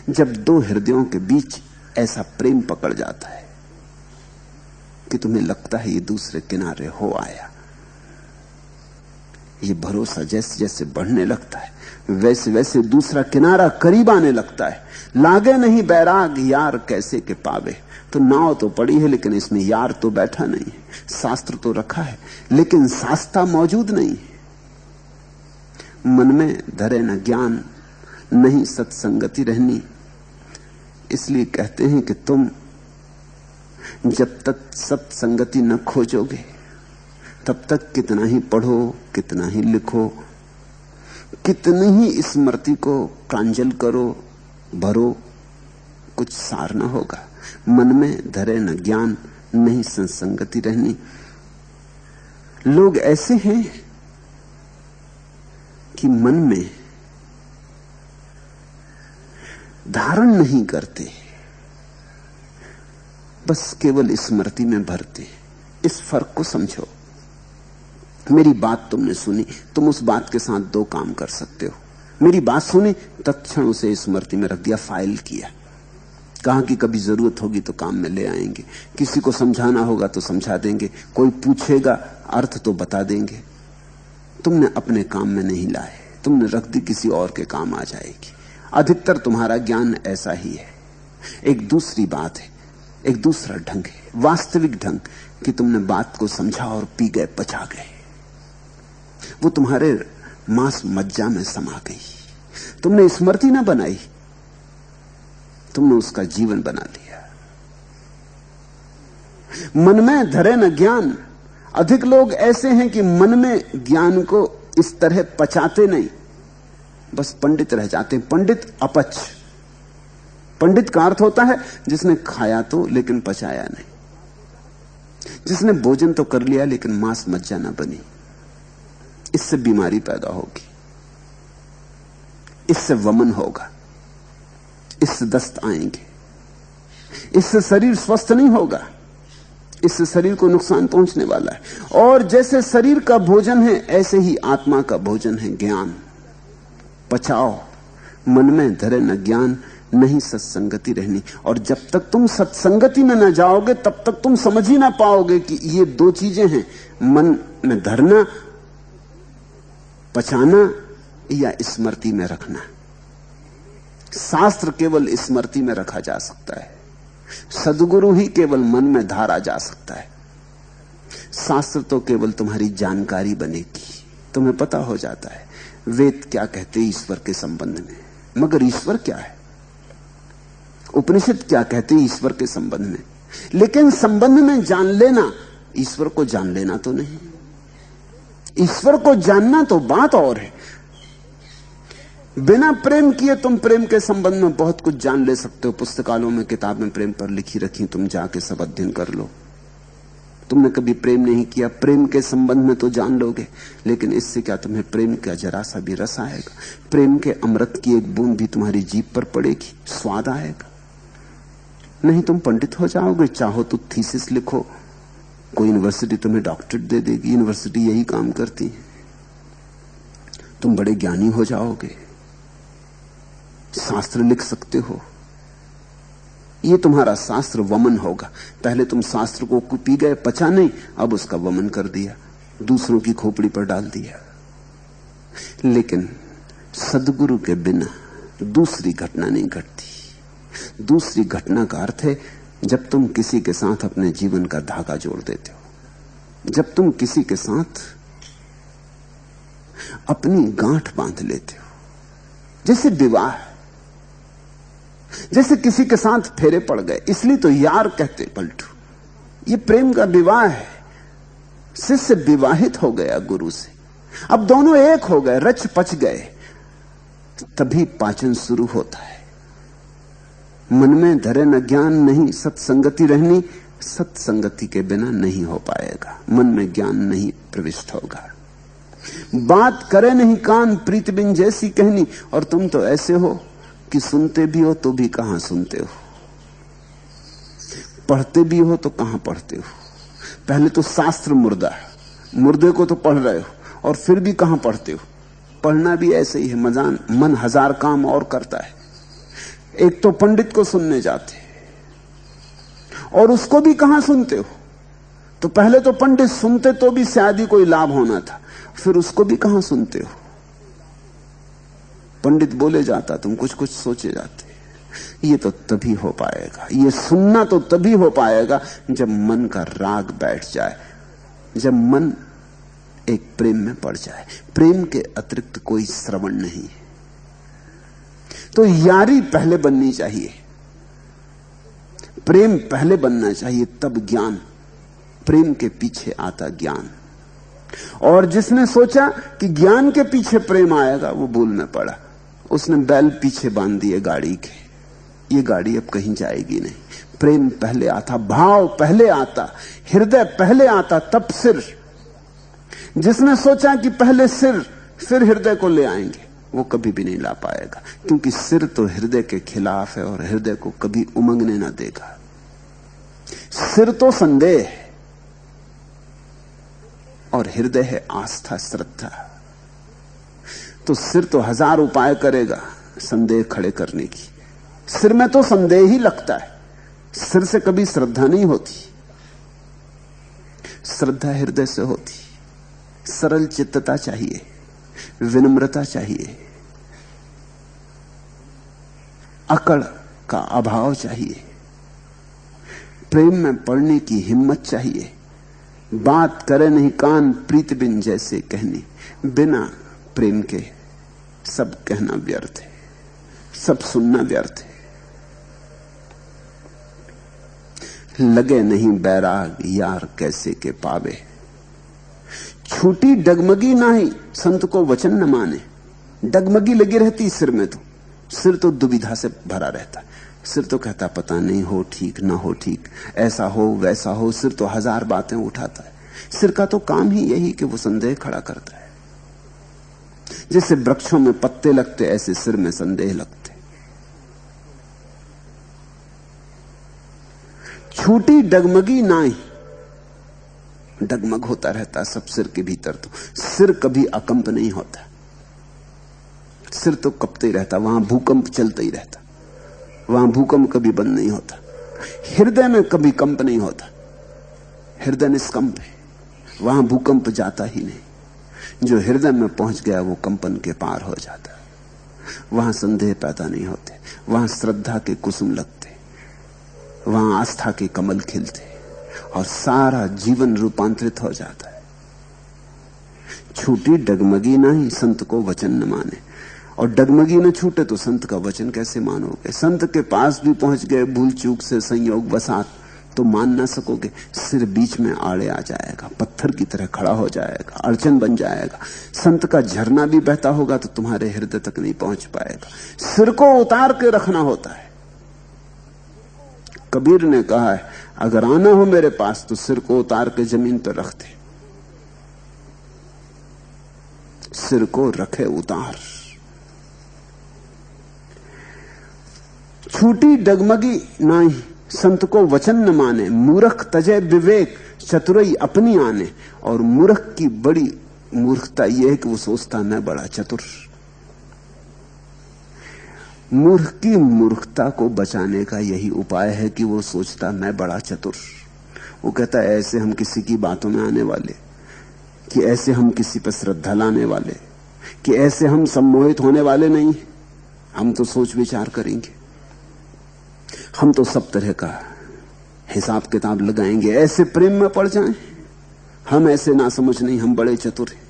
जब दो हृदयों के बीच ऐसा प्रेम पकड़ जाता है कि तुम्हें लगता है ये दूसरे किनारे हो आया, ये भरोसा जैसे जैसे बढ़ने लगता है वैसे वैसे दूसरा किनारा करीब आने लगता है। लागे नहीं बैराग यार कैसे के पावे, तो नाव तो पड़ी है लेकिन इसमें यार तो बैठा नहीं है, शास्त्र तो रखा है लेकिन शास्ता मौजूद नहीं है। मन में धरे न ज्ञान नहीं सत्संगति रहनी, इसलिए कहते हैं कि तुम जब तक सत्संगति न खोजोगे तब तक कितना ही पढ़ो, कितना ही लिखो, कितनी ही स्मृति को प्रांजल करो, भरो, कुछ सार न होगा। मन में धरे न ज्ञान नहीं सत्संगति रहनी। लोग ऐसे हैं कि मन में धारण नहीं करते, बस केवल स्मृति में भरते। इस फर्क को समझो। मेरी बात तुमने सुनी, तुम उस बात के साथ दो काम कर सकते हो। मेरी बात सुनी, तत्क्षण उसे स्मृति में रख दिया, फाइल किया, कहा कि कभी जरूरत होगी तो काम में ले आएंगे, किसी को समझाना होगा तो समझा देंगे, कोई पूछेगा अर्थ तो बता देंगे। तुमने अपने काम में नहीं लाए, तुमने रख दी, किसी और के काम आ जाएगी। अधिकतर तुम्हारा ज्ञान ऐसा ही है। एक दूसरी बात है, एक दूसरा ढंग है, वास्तविक ढंग कि तुमने बात को समझा और पी गए, पचा गए, वो तुम्हारे मांस मज्जा में समा गई। तुमने स्मृति ना बनाई, तुमने उसका जीवन बना लिया। मन में धरे न ज्ञान। अधिक लोग ऐसे हैं कि मन में ज्ञान को इस तरह पचाते नहीं, बस पंडित रह जाते हैं। पंडित अपच। पंडित का अर्थ होता है जिसने खाया तो लेकिन पचाया नहीं, जिसने भोजन तो कर लिया लेकिन मांस मज्जा ना बनी। इससे बीमारी पैदा होगी, इससे वमन होगा, इससे दस्त आएंगे, इससे शरीर स्वस्थ नहीं होगा, इससे शरीर को नुकसान पहुंचने वाला है। और जैसे शरीर का भोजन है ऐसे ही आत्मा का भोजन है ज्ञान। पचाओ। मन में धरे न ज्ञान नहीं सत्संगति रहनी। और जब तक तुम सत्संगति में न जाओगे तब तक तुम समझ ही ना पाओगे कि ये दो चीजें हैं, मन में धरना, पचाना, या स्मृति में रखना। शास्त्र केवल स्मृति में रखा जा सकता है, सद्गुरु ही केवल मन में धारा जा सकता है। शास्त्र तो केवल तुम्हारी जानकारी बनेगी, तुम्हें पता हो जाता है वेद क्या कहते हैं ईश्वर के संबंध में, मगर ईश्वर क्या है, उपनिषद क्या कहते हैं ईश्वर के संबंध में। लेकिन संबंध में जान लेना, ईश्वर को जान लेना तो नहीं। ईश्वर को जानना तो बात और है। बिना प्रेम किए तुम प्रेम के संबंध में बहुत कुछ जान ले सकते हो। पुस्तकालयों में किताबें प्रेम पर लिखी रखी, तुम जाके सब अध्ययन कर लो। तुमने कभी प्रेम नहीं किया, प्रेम के संबंध में तो जान लोगे, लेकिन इससे क्या तुम्हें प्रेम का जरा सा भी रस आएगा? प्रेम के अमृत की एक बूंद भी तुम्हारी जीभ पर पड़ेगी, स्वाद आएगा? नहीं, तुम पंडित हो जाओगे। चाहो तो थीसिस लिखो, कोई यूनिवर्सिटी तुम्हें डॉक्टरेट दे देगी, यूनिवर्सिटी यही काम करती है। तुम बड़े ज्ञानी हो जाओगे, शास्त्र लिख सकते हो। ये तुम्हारा शास्त्र वमन होगा। पहले तुम शास्त्र को पी गए, पचा नहीं, अब उसका वमन कर दिया, दूसरों की खोपड़ी पर डाल दिया। लेकिन सद्गुरु के बिना दूसरी घटना नहीं घटती। दूसरी घटना का अर्थ है जब तुम किसी के साथ अपने जीवन का धागा जोड़ देते हो, जब तुम किसी के साथ अपनी गांठ बांध लेते हो। जैसे विवाह, जैसे किसी के साथ फेरे पड़ गए, इसलिए तो यार कहते पलटू। ये प्रेम का विवाह है। शिष्य विवाहित हो गया गुरु से, अब दोनों एक हो गए, रच पच गए, तभी पाचन शुरू होता है। मन में धरे न ज्ञान नहीं सत्संगति रहनी। सत्संगति के बिना नहीं हो पाएगा, मन में ज्ञान नहीं प्रविष्ट होगा। बात करे नहीं कान प्रीत बिन जैसी कहनी। और तुम तो ऐसे हो कि सुनते भी हो तो भी कहां सुनते हो, पढ़ते भी हो तो कहां पढ़ते हो। पहले तो शास्त्र मुर्दा है, मुर्दे को तो पढ़ रहे हो, और फिर भी कहां पढ़ते हो। पढ़ना भी ऐसे ही है, मन हजार काम और करता है। एक तो पंडित को सुनने जाते, और उसको भी कहां सुनते हो? तो पहले तो पंडित सुनते तो भी शायद ही कोई लाभ होना था, फिर उसको भी कहां सुनते हो? पंडित बोले जाता, तुम कुछ कुछ सोचे जाते। ये तो तभी हो पाएगा, ये सुनना तो तभी हो पाएगा जब मन का राग बैठ जाए, जब मन एक प्रेम में पड़ जाए। प्रेम के अतिरिक्त कोई श्रवण नहीं है। तो यारी पहले बननी चाहिए, प्रेम पहले बनना चाहिए, तब ज्ञान। प्रेम के पीछे आता ज्ञान। और जिसने सोचा कि ज्ञान के पीछे प्रेम आएगा, वो भूल में पड़ा। उसने बैल पीछे बांध दिए गाड़ी के, ये गाड़ी अब कहीं जाएगी नहीं। प्रेम पहले आता, भाव पहले आता, हृदय पहले आता, तब सिर। जिसने सोचा कि पहले सिर फिर हृदय को ले आएंगे, वो कभी भी नहीं ला पाएगा, क्योंकि सिर तो हृदय के खिलाफ है और हृदय को कभी उमंगने ना देगा। सिर तो संदेह है और हृदय है आस्था, श्रद्धा। तो सिर तो 1000 उपाय करेगा संदेह खड़े करने की। सिर में तो संदेह ही लगता है, सिर से कभी श्रद्धा नहीं होती। श्रद्धा हृदय से होती। सरल चित्तता चाहिए, विनम्रता चाहिए, अकड़ का अभाव चाहिए, प्रेम में पड़ने की हिम्मत चाहिए। बात करे नहीं कान प्रीत बिन जैसे कहनी, बिना प्रेम के सब कहना व्यर्थ है, सब सुनना व्यर्थ है। लगे नहीं बैराग यार कैसे के पावे, छूटी डगमगी नाही संत को वचन न माने। डगमगी लगी रहती सिर में, तो सिर तो दुविधा से भरा रहता। सिर तो कहता पता नहीं हो ठीक ना हो ठीक, ऐसा हो वैसा हो। सिर तो 1000 बातें उठाता है। सिर का तो काम ही यही कि वो संदेह खड़ा करता है। जैसे वृक्षों में पत्ते लगते, ऐसे सिर में संदेह लगते। छूटी डगमगी नाही, डगमग होता रहता सब सिर के भीतर। तो सिर कभी अकंप नहीं होता, सिर तो कपते ही रहता, वहां भूकंप चलता ही रहता, वहां भूकंप कभी बंद नहीं होता। हृदय में कभी कंप नहीं होता, हृदय निष्कंप है, वहां भूकंप जाता ही नहीं। जो हृदय में पहुंच गया वो कंपन के पार हो जाता, वहां संदेह पैदा नहीं होते, वहां श्रद्धा के कुसुम लगते, वहां आस्था के कमल खिलते और सारा जीवन रूपांतरित हो जाता है। छूटी डगमगी नहीं संत को वचन न माने, और डगमगी न छूटे तो संत का वचन कैसे मानोगे? संत के पास भी पहुंच गए भूल चूक से, संयोग वसात, तो मान ना सकोगे। सिर बीच में आड़े आ जाएगा, पत्थर की तरह खड़ा हो जाएगा, अड़चन बन जाएगा। संत का झरना भी बहता होगा तो तुम्हारे हृदय तक नहीं पहुंच पाएगा। सिर को उतार के रखना होता है। कबीर ने कहा है, अगर आना हो मेरे पास तो सिर को उतार के जमीन पर रख दे। सिर को रखे उतार। छूटी डगमगी नाही संत को वचन न माने, मूर्ख तजे विवेक चतुरई अपनी आने। और मूर्ख की बड़ी मूर्खता यह है कि वो सोचता मैं बड़ा चतुर। मूर्ख की मूर्खता को बचाने का यही उपाय है कि वो सोचता मैं बड़ा चतुर। वो कहता है ऐसे हम किसी की बातों में आने वाले, कि ऐसे हम किसी पर श्रद्धा लाने वाले, कि ऐसे हम सम्मोहित होने वाले नहीं। हम तो सोच विचार करेंगे, हम तो सब तरह का हिसाब किताब लगाएंगे, ऐसे प्रेम में पड़ जाएं। हम ऐसे ना समझ नहीं, हम बड़े चतुर हैं।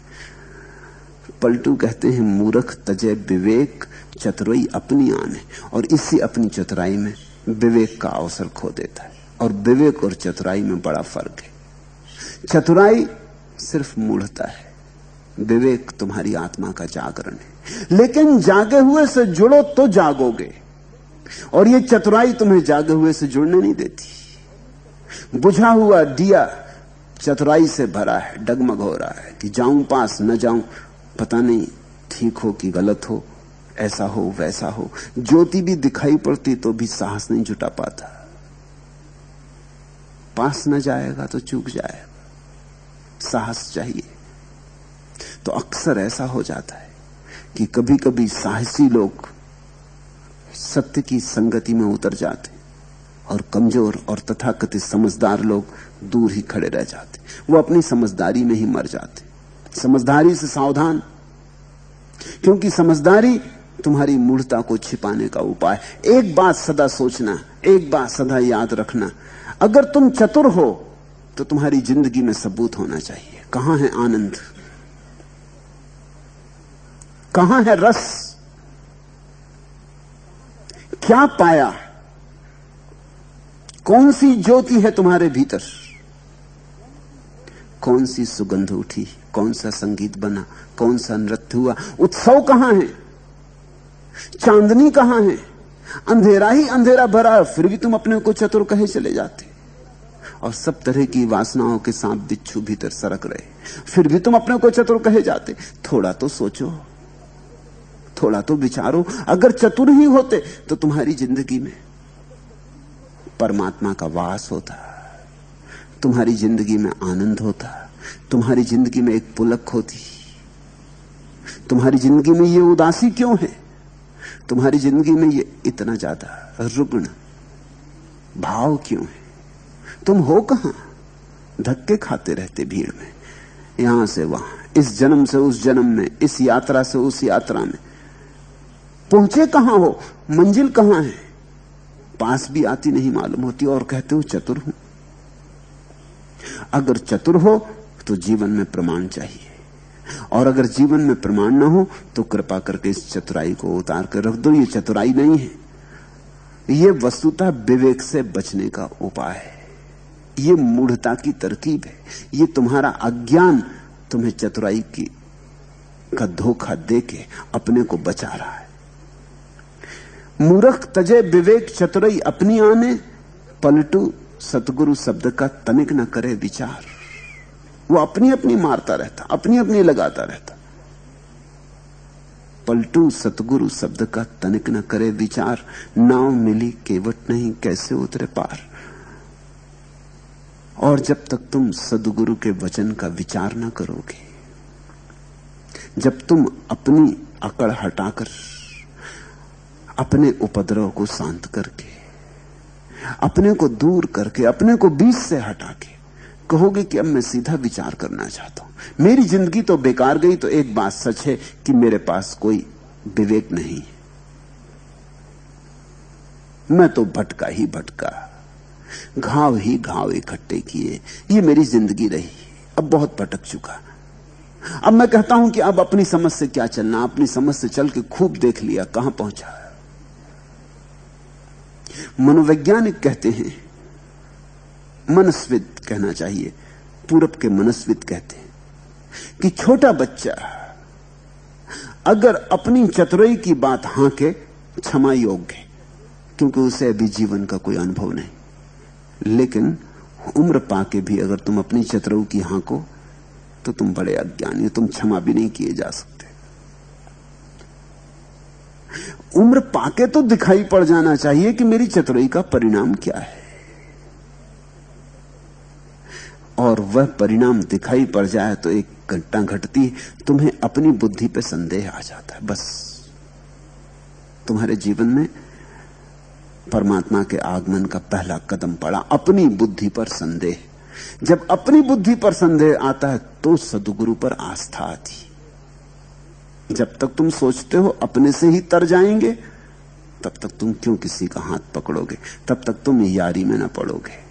पलटू कहते हैं मूर्ख तजे विवेक चतुराई अपनी आने, और इसी अपनी चतुराई में विवेक का अवसर खो देता है। और विवेक और चतुराई में बड़ा फर्क है। चतुराई सिर्फ मूढ़ता है, विवेक तुम्हारी आत्मा का जागरण है। लेकिन जागे हुए से जुड़ो तो जागोगे, और ये चतुराई तुम्हें जागे हुए से जुड़ने नहीं देती। बुझा हुआ दिया चतुराई से भरा है, डगमग हो रहा है कि जाऊं पास न जाऊं, पता नहीं ठीक हो कि गलत हो, ऐसा हो वैसा हो। ज्योति भी दिखाई पड़ती तो भी साहस नहीं जुटा पाता। पास न जाएगा तो चूक जाएगा, साहस चाहिए। तो अक्सर ऐसा हो जाता है कि कभी कभी साहसी लोग सत्य की संगति में उतर जाते और कमजोर और तथाकथित समझदार लोग दूर ही खड़े रह जाते। वो अपनी समझदारी में ही मर जाते। समझदारी से सावधान, क्योंकि समझदारी तुम्हारी मूढ़ता को छिपाने का उपाय। एक बात सदा सोचना, एक बात सदा याद रखना, अगर तुम चतुर हो तो तुम्हारी जिंदगी में सबूत होना चाहिए। कहां है आनंद, कहां है रस, क्या पाया, कौन सी ज्योति है तुम्हारे भीतर, कौन सी सुगंध उठी, कौन सा संगीत बना, कौन सा नृत्य हुआ, उत्सव कहां है, चांदनी कहां है। अंधेरा ही अंधेरा भरा, फिर भी तुम अपने को चतुर कहे चले जाते, और सब तरह की वासनाओं के सांप बिच्छू भीतर सरक रहे, फिर भी तुम अपने को चतुर कहे जाते। थोड़ा तो सोचो, थोड़ा तो विचारो। अगर चतुर ही होते तो तुम्हारी जिंदगी में परमात्मा का वास होता, तुम्हारी जिंदगी में आनंद होता, तुम्हारी जिंदगी में एक पुलक होती। तुम्हारी जिंदगी में ये उदासी क्यों है, तुम्हारी जिंदगी में ये इतना ज्यादा रुग्ण भाव क्यों है? तुम हो कहां? धक्के खाते रहते भीड़ में, यहां से वहां, इस जन्म से उस जन्म में, इस यात्रा से उस यात्रा में। पहुंचे कहां हो, मंजिल कहां है? पास भी आती नहीं मालूम होती और कहते हो चतुर हूं। अगर चतुर हो तो जीवन में प्रमाण चाहिए, और अगर जीवन में प्रमाण न हो तो कृपा करके इस चतुराई को उतार कर रख दो। ये चतुराई नहीं है, ये वस्तुतः विवेक से बचने का उपाय है, ये मूढ़ता की तरकीब है, ये तुम्हारा अज्ञान तुम्हें चतुराई की का धोखा देके अपने को बचा रहा है। मूर्ख तजे विवेक चतुराई अपनी आने, पलटू सतगुरु शब्द का तनिक न करे विचार। वो अपनी अपनी मारता रहता, अपनी अपनी लगाता रहता। पलटू सतगुरु शब्द का तनिक न करे विचार, नाव मिली केवट नहीं कैसे उतरे पार। और जब तक तुम सदगुरु के वचन का विचार न करोगे, जब तुम अपनी अकड़ हटाकर, अपने उपद्रव को शांत करके, अपने को दूर करके, अपने को बीच से हटा के कहोगे कि अब मैं सीधा विचार करना चाहता हूं, मेरी जिंदगी तो बेकार गई, तो एक बात सच है कि मेरे पास कोई विवेक नहीं है, मैं तो भटका ही भटका, घाव ही घाव इकट्ठे किए, ये मेरी जिंदगी रही, अब बहुत भटक चुका। अब मैं कहता हूं कि अब अपनी समझ से क्या चलना, अपनी समझ से चल के खूब देख लिया कहां पहुंचा। मनोवैज्ञानिक कहते हैं, मनस्विद कहना चाहिए, पूरब के मनस्विद कहते हैं कि छोटा बच्चा अगर अपनी चतुराई की बात हांके, क्षमा योग्य, क्योंकि उसे अभी जीवन का कोई अनुभव नहीं। लेकिन उम्र पाके भी अगर तुम अपनी चतुराई की हांको तो तुम बड़े अज्ञानी, तुम क्षमा भी नहीं किए जा सकते। उम्र पाके तो दिखाई पड़ जाना चाहिए कि मेरी चतुराई का परिणाम क्या है, और वह परिणाम दिखाई पड़ जाए तो एक घटना घटती, तुम्हें अपनी बुद्धि पे संदेह आ जाता है। बस तुम्हारे जीवन में परमात्मा के आगमन का पहला कदम पड़ा, अपनी बुद्धि पर संदेह। जब अपनी बुद्धि पर संदेह आता है तो सद्गुरु पर आस्था आती। जब तक तुम सोचते हो अपने से ही तर जाएंगे, तब तक तुम क्यों किसी का हाथ पकड़ोगे, तब तक तुम यारी में न पड़ोगे।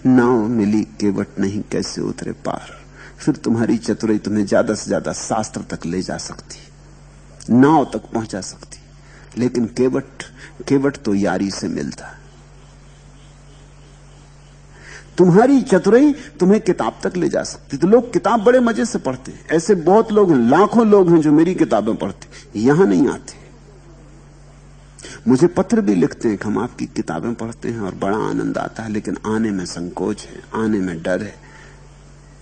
नाव मिली केवट नहीं कैसे उतरे पार। फिर तुम्हारी चतुराई तुम्हें ज्यादा से ज्यादा शास्त्र तक ले जा सकती, नाव तक पहुंचा सकती, लेकिन केवट तो यारी से मिलता। तुम्हारी चतुराई तुम्हें किताब तक ले जा सकती। तो लोग किताब बड़े मजे से पढ़ते हैं, ऐसे बहुत लोग हैं, लाखों लोग हैं जो मेरी किताबें पढ़ते, यहां नहीं आते। मुझे पत्र भी लिखते हैं कि हम आपकी किताबें पढ़ते हैं और बड़ा आनंद आता है, लेकिन आने में संकोच है, आने में डर है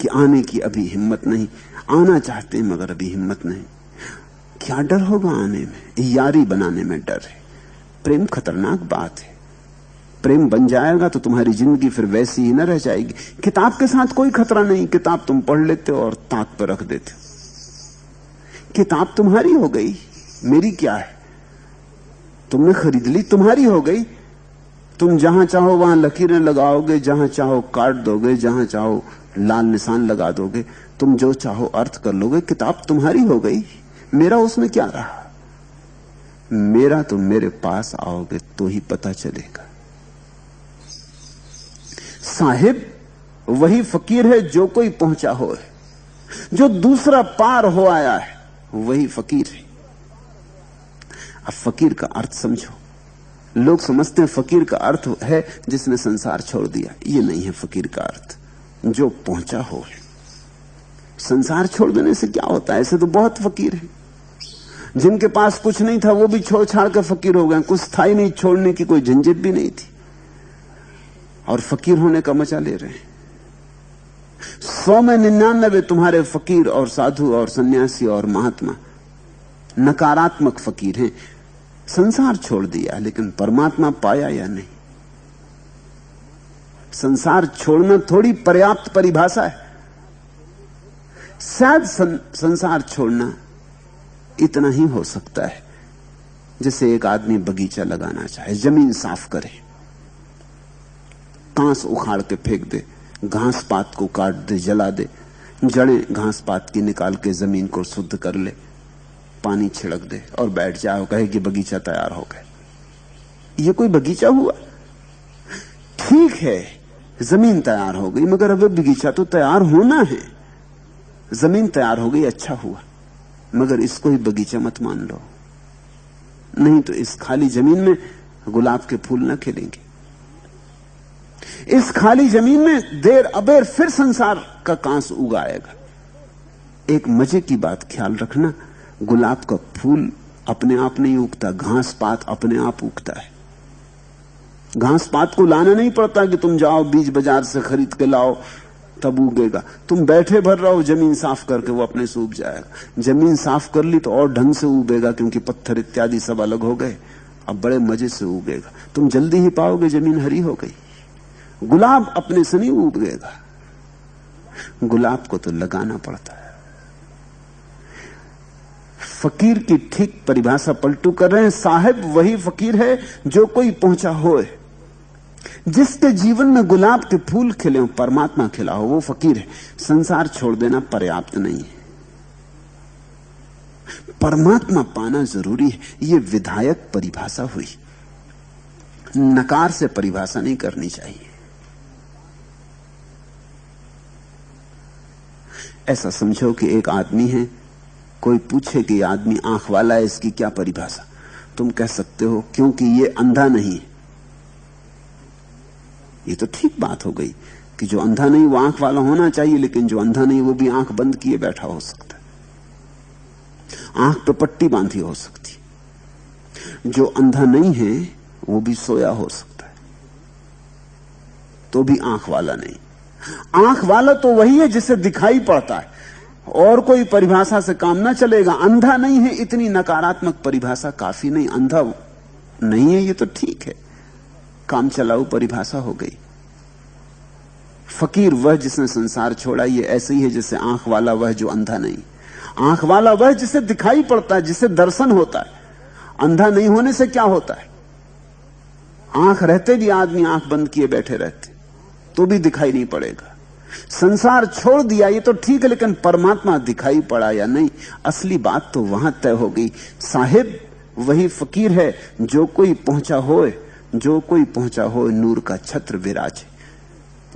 कि आने की अभी हिम्मत नहीं, आना चाहते हैं मगर अभी हिम्मत नहीं। क्या डर होगा आने में? यारी बनाने में डर है। प्रेम खतरनाक बात है, प्रेम बन जाएगा तो तुम्हारी जिंदगी फिर वैसी ही न रह जाएगी। किताब के साथ कोई खतरा नहीं, किताब तुम पढ़ लेते हो और ताक पर रख देते हो। किताब तुम्हारी हो गई, मेरी क्या है? तुमने खरीद ली, तुम्हारी हो गई। तुम जहां चाहो वहां लकीरें लगाओगे, जहां चाहो काट दोगे, जहां चाहो लाल निशान लगा दोगे, तुम जो चाहो अर्थ कर लोगे, किताब तुम्हारी हो गई। मेरा उसमें क्या रहा? मेरा तो मेरे पास आओगे तो ही पता चलेगा। साहिब वही फकीर है जो कोई पहुंचा हो, जो दूसरा पार हो आया है वही फकीर है। अब फकीर का अर्थ समझो। लोग समझते हैं फकीर का अर्थ है जिसने संसार छोड़ दिया। ये नहीं है फकीर का अर्थ, जो पहुंचा हो। संसार छोड़ देने से क्या होता है? ऐसे तो बहुत फकीर है जिनके पास कुछ नहीं था, वो भी छोड़ छाड़ कर फकीर हो गए। कुछ था ही नहीं, छोड़ने की कोई झंझट भी नहीं थी, और फकीर होने का मजा ले रहे हैं। 100 में 99 तुम्हारे फकीर और साधु और सन्यासी और महात्मा नकारात्मक फकीर हैं। संसार छोड़ दिया, लेकिन परमात्मा पाया या नहीं? संसार छोड़ना थोड़ी पर्याप्त परिभाषा है। शायद संसार छोड़ना इतना ही हो सकता है जैसे एक आदमी बगीचा लगाना चाहे, जमीन साफ करे, कांस उखाड़ के फेंक दे, घास पात को काट दे, जला दे, जड़ें घास पात की निकाल के जमीन को शुद्ध कर ले, पानी छिड़क दे और बैठ जाए, कहे कि बगीचा तैयार हो गया। ये कोई बगीचा हुआ? ठीक है, जमीन तैयार हो गई, मगर अब बगीचा तो तैयार होना है। जमीन तैयार हो गई, अच्छा हुआ, मगर इसको ही बगीचा मत मान लो, नहीं तो इस खाली जमीन में गुलाब के फूल न खिलेंगे। इस खाली जमीन में देर अबेर फिर संसार का कांस उगाएगा। एक मजे की बात ख्याल रखना, गुलाब का फूल अपने आप नहीं उगता, घास पात अपने आप उगता है। घास पात को लाना नहीं पड़ता कि तुम जाओ बीज बाजार से खरीद के लाओ तब उगेगा। तुम बैठे भर रहो जमीन साफ करके, वो अपने से उग जाएगा। जमीन साफ कर ली तो और ढंग से उगेगा, क्योंकि पत्थर इत्यादि सब अलग हो गए, अब बड़े मजे से उगेगा। तुम जल्दी ही पाओगे जमीन हरी हो गई। गुलाब अपने से नहीं उगेगा, गुलाब को तो लगाना पड़ता है। फकीर की ठीक परिभाषा पलटू कर रहे हैं। साहिब वही फकीर है जो कोई पहुंचा होए, जिसके जीवन में गुलाब के फूल खिले हो, परमात्मा खिला हो, वो फकीर है। संसार छोड़ देना पर्याप्त नहीं है, परमात्मा पाना जरूरी है। ये विधायक परिभाषा हुई, नकार से परिभाषा नहीं करनी चाहिए। ऐसा समझो कि एक आदमी है, कोई पूछे कि आदमी आंख वाला है, इसकी क्या परिभाषा? तुम कह सकते हो क्योंकि ये अंधा नहीं है। ये तो ठीक बात हो गई कि जो अंधा नहीं वो आंख वाला होना चाहिए, लेकिन जो अंधा नहीं वो भी आंख बंद किए बैठा हो सकता है, आंख पे पट्टी बांधी हो सकती। जो अंधा नहीं है वो भी सोया हो सकता है, तो भी आंख वाला नहीं। आंख वाला तो वही है जिसे दिखाई पड़ता है, और कोई परिभाषा से काम ना चलेगा। अंधा नहीं है, इतनी नकारात्मक परिभाषा काफी नहीं। अंधा नहीं है ये तो ठीक है, काम चलाऊ परिभाषा हो गई। फकीर वह जिसने संसार छोड़ा, ये ऐसे ही है जैसे आंख वाला वह जो अंधा नहीं। आंख वाला वह जिसे दिखाई पड़ता है, जिसे दर्शन होता है। अंधा नहीं होने से क्या होता है? आंख रहते भी आदमी आंख बंद किए बैठे रहते तो भी दिखाई नहीं पड़ेगा। संसार छोड़ दिया ये तो ठीक है, लेकिन परमात्मा दिखाई पड़ा या नहीं, असली बात तो वहां तय हो गई। साहिब वही फकीर है जो कोई पहुंचा होए, जो कोई पहुंचा हो नूर का छत्र विराजे,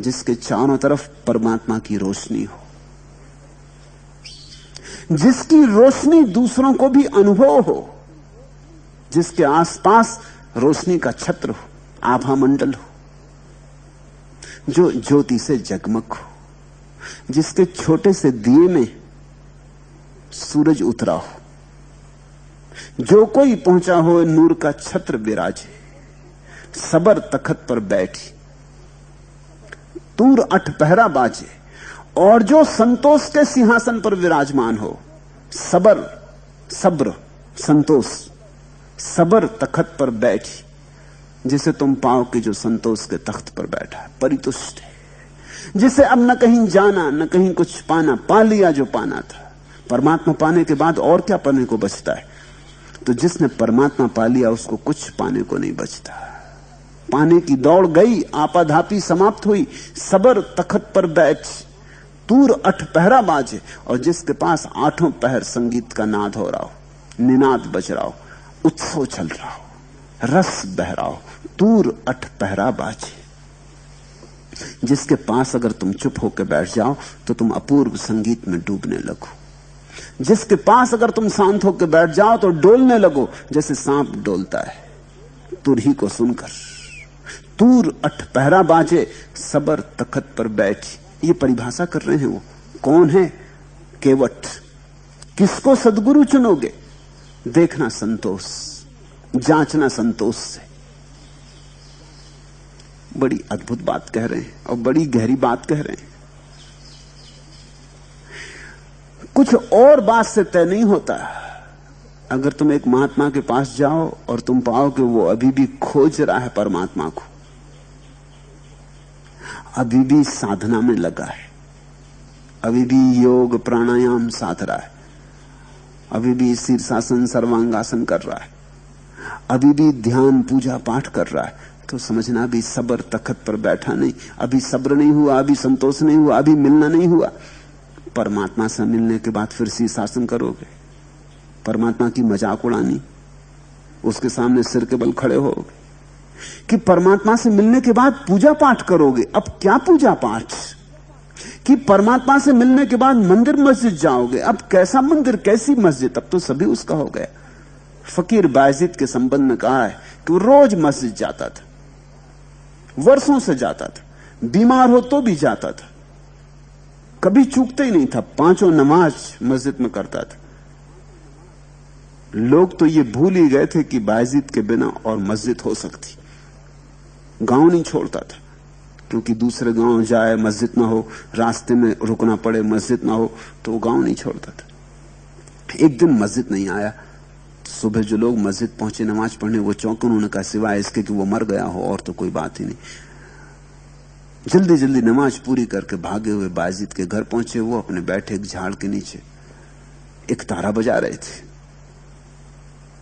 जिसके चारों तरफ परमात्मा की रोशनी हो, जिसकी रोशनी दूसरों को भी अनुभव हो, जिसके आसपास रोशनी का छत्र हो, आभा मंडल हो, जो ज्योति से जगमग हो, जिसके छोटे से दिए में सूरज उतरा हो। जो कोई पहुंचा हो नूर का छत्र विराजे, सबर तखत पर बैठी, तूर अठ पहरा बाजे, और जो संतोष के सिंहासन पर विराजमान हो। सबर, सब्र, संतोष, सबर तखत पर बैठी, जिसे तुम पाओ कि जो संतोष के तख्त पर बैठा है, परितुष्ट है, जिसे अब न कहीं जाना न कहीं कुछ पाना, पा लिया जो पाना था। परमात्मा पाने के बाद और क्या पाने को बचता है? तो जिसने परमात्मा पा लिया उसको कुछ पाने को नहीं बचता। पाने की दौड़ गई, आपाधापी समाप्त हुई। सबर तखत पर बैठ, तूर 8 पहरा बाजे। और जिसके पास 8 पहर संगीत का नाद हो रहा हो, निनाद बज रहा हो, उत्सव चल रहा हो, रस बह रहा हो, तूर 8 पहरा बाजे। जिसके पास अगर तुम चुप होकर बैठ जाओ तो तुम अपूर्व संगीत में डूबने लगो। जिसके पास अगर तुम शांत होकर बैठ जाओ तो डोलने लगो जैसे सांप डोलता है तुरही को सुनकर। तूर 8 पहरा बाजे, सबर तखत पर बैठ। ये परिभाषा कर रहे हैं वो। कौन है केवट? किसको सदगुरु चुनोगे? देखना संतोष, जांचना संतोष से। बड़ी अद्भुत बात कह रहे हैं और बड़ी गहरी बात कह रहे हैं। कुछ और बात से तय नहीं होता। अगर तुम एक महात्मा के पास जाओ और तुम पाओ कि वो अभी भी खोज रहा है परमात्मा को, अभी भी साधना में लगा है, अभी भी योग प्राणायाम साध रहा है, अभी भी शीर्षासन सर्वांगासन कर रहा है, अभी भी ध्यान पूजा पाठ कर रहा है, तो समझना अभी सब्र तखत पर बैठा नहीं, अभी सब्र नहीं हुआ, अभी संतोष नहीं हुआ, अभी मिलना नहीं हुआ। परमात्मा से मिलने के बाद फिर शीर्षासन करोगे, परमात्मा की मजाक उड़ानी, उसके सामने सिर के बल खड़े होगे। कि परमात्मा से मिलने के बाद पूजा पाठ करोगे। अब क्या पूजा पाठ? कि परमात्मा से मिलने के बाद मंदिर मस्जिद जाओगे। अब कैसा मंदिर, कैसी मस्जिद? अब तो सभी उसका हो गया। फकीर बायजीद के संबंध में कहा है कि वो रोज मस्जिद जाता था, वर्षों से जाता था, बीमार हो तो भी जाता था, कभी चूकता ही नहीं था, 5 नमाज मस्जिद में करता था। लोग तो ये भूल ही गए थे कि बायजीद के बिना और मस्जिद हो सकती। गांव नहीं छोड़ता था, क्योंकि दूसरे गांव जाए मस्जिद ना हो, रास्ते में रुकना पड़े मस्जिद ना हो, तो वो गांव नहीं छोड़ता था। एक दिन मस्जिद नहीं आया, सुबह जो लोग मस्जिद पहुंचे नमाज पढ़ने, वो चौंके। उन्होंने कहा सिवाय इसके कि वो मर गया हो और तो कोई बात ही नहीं। जल्दी जल्दी नमाज पूरी करके भागे हुए बायजीद के घर पहुंचे। वो अपने बैठे एक झाड़ के नीचे एक तारा बजा रहे थे।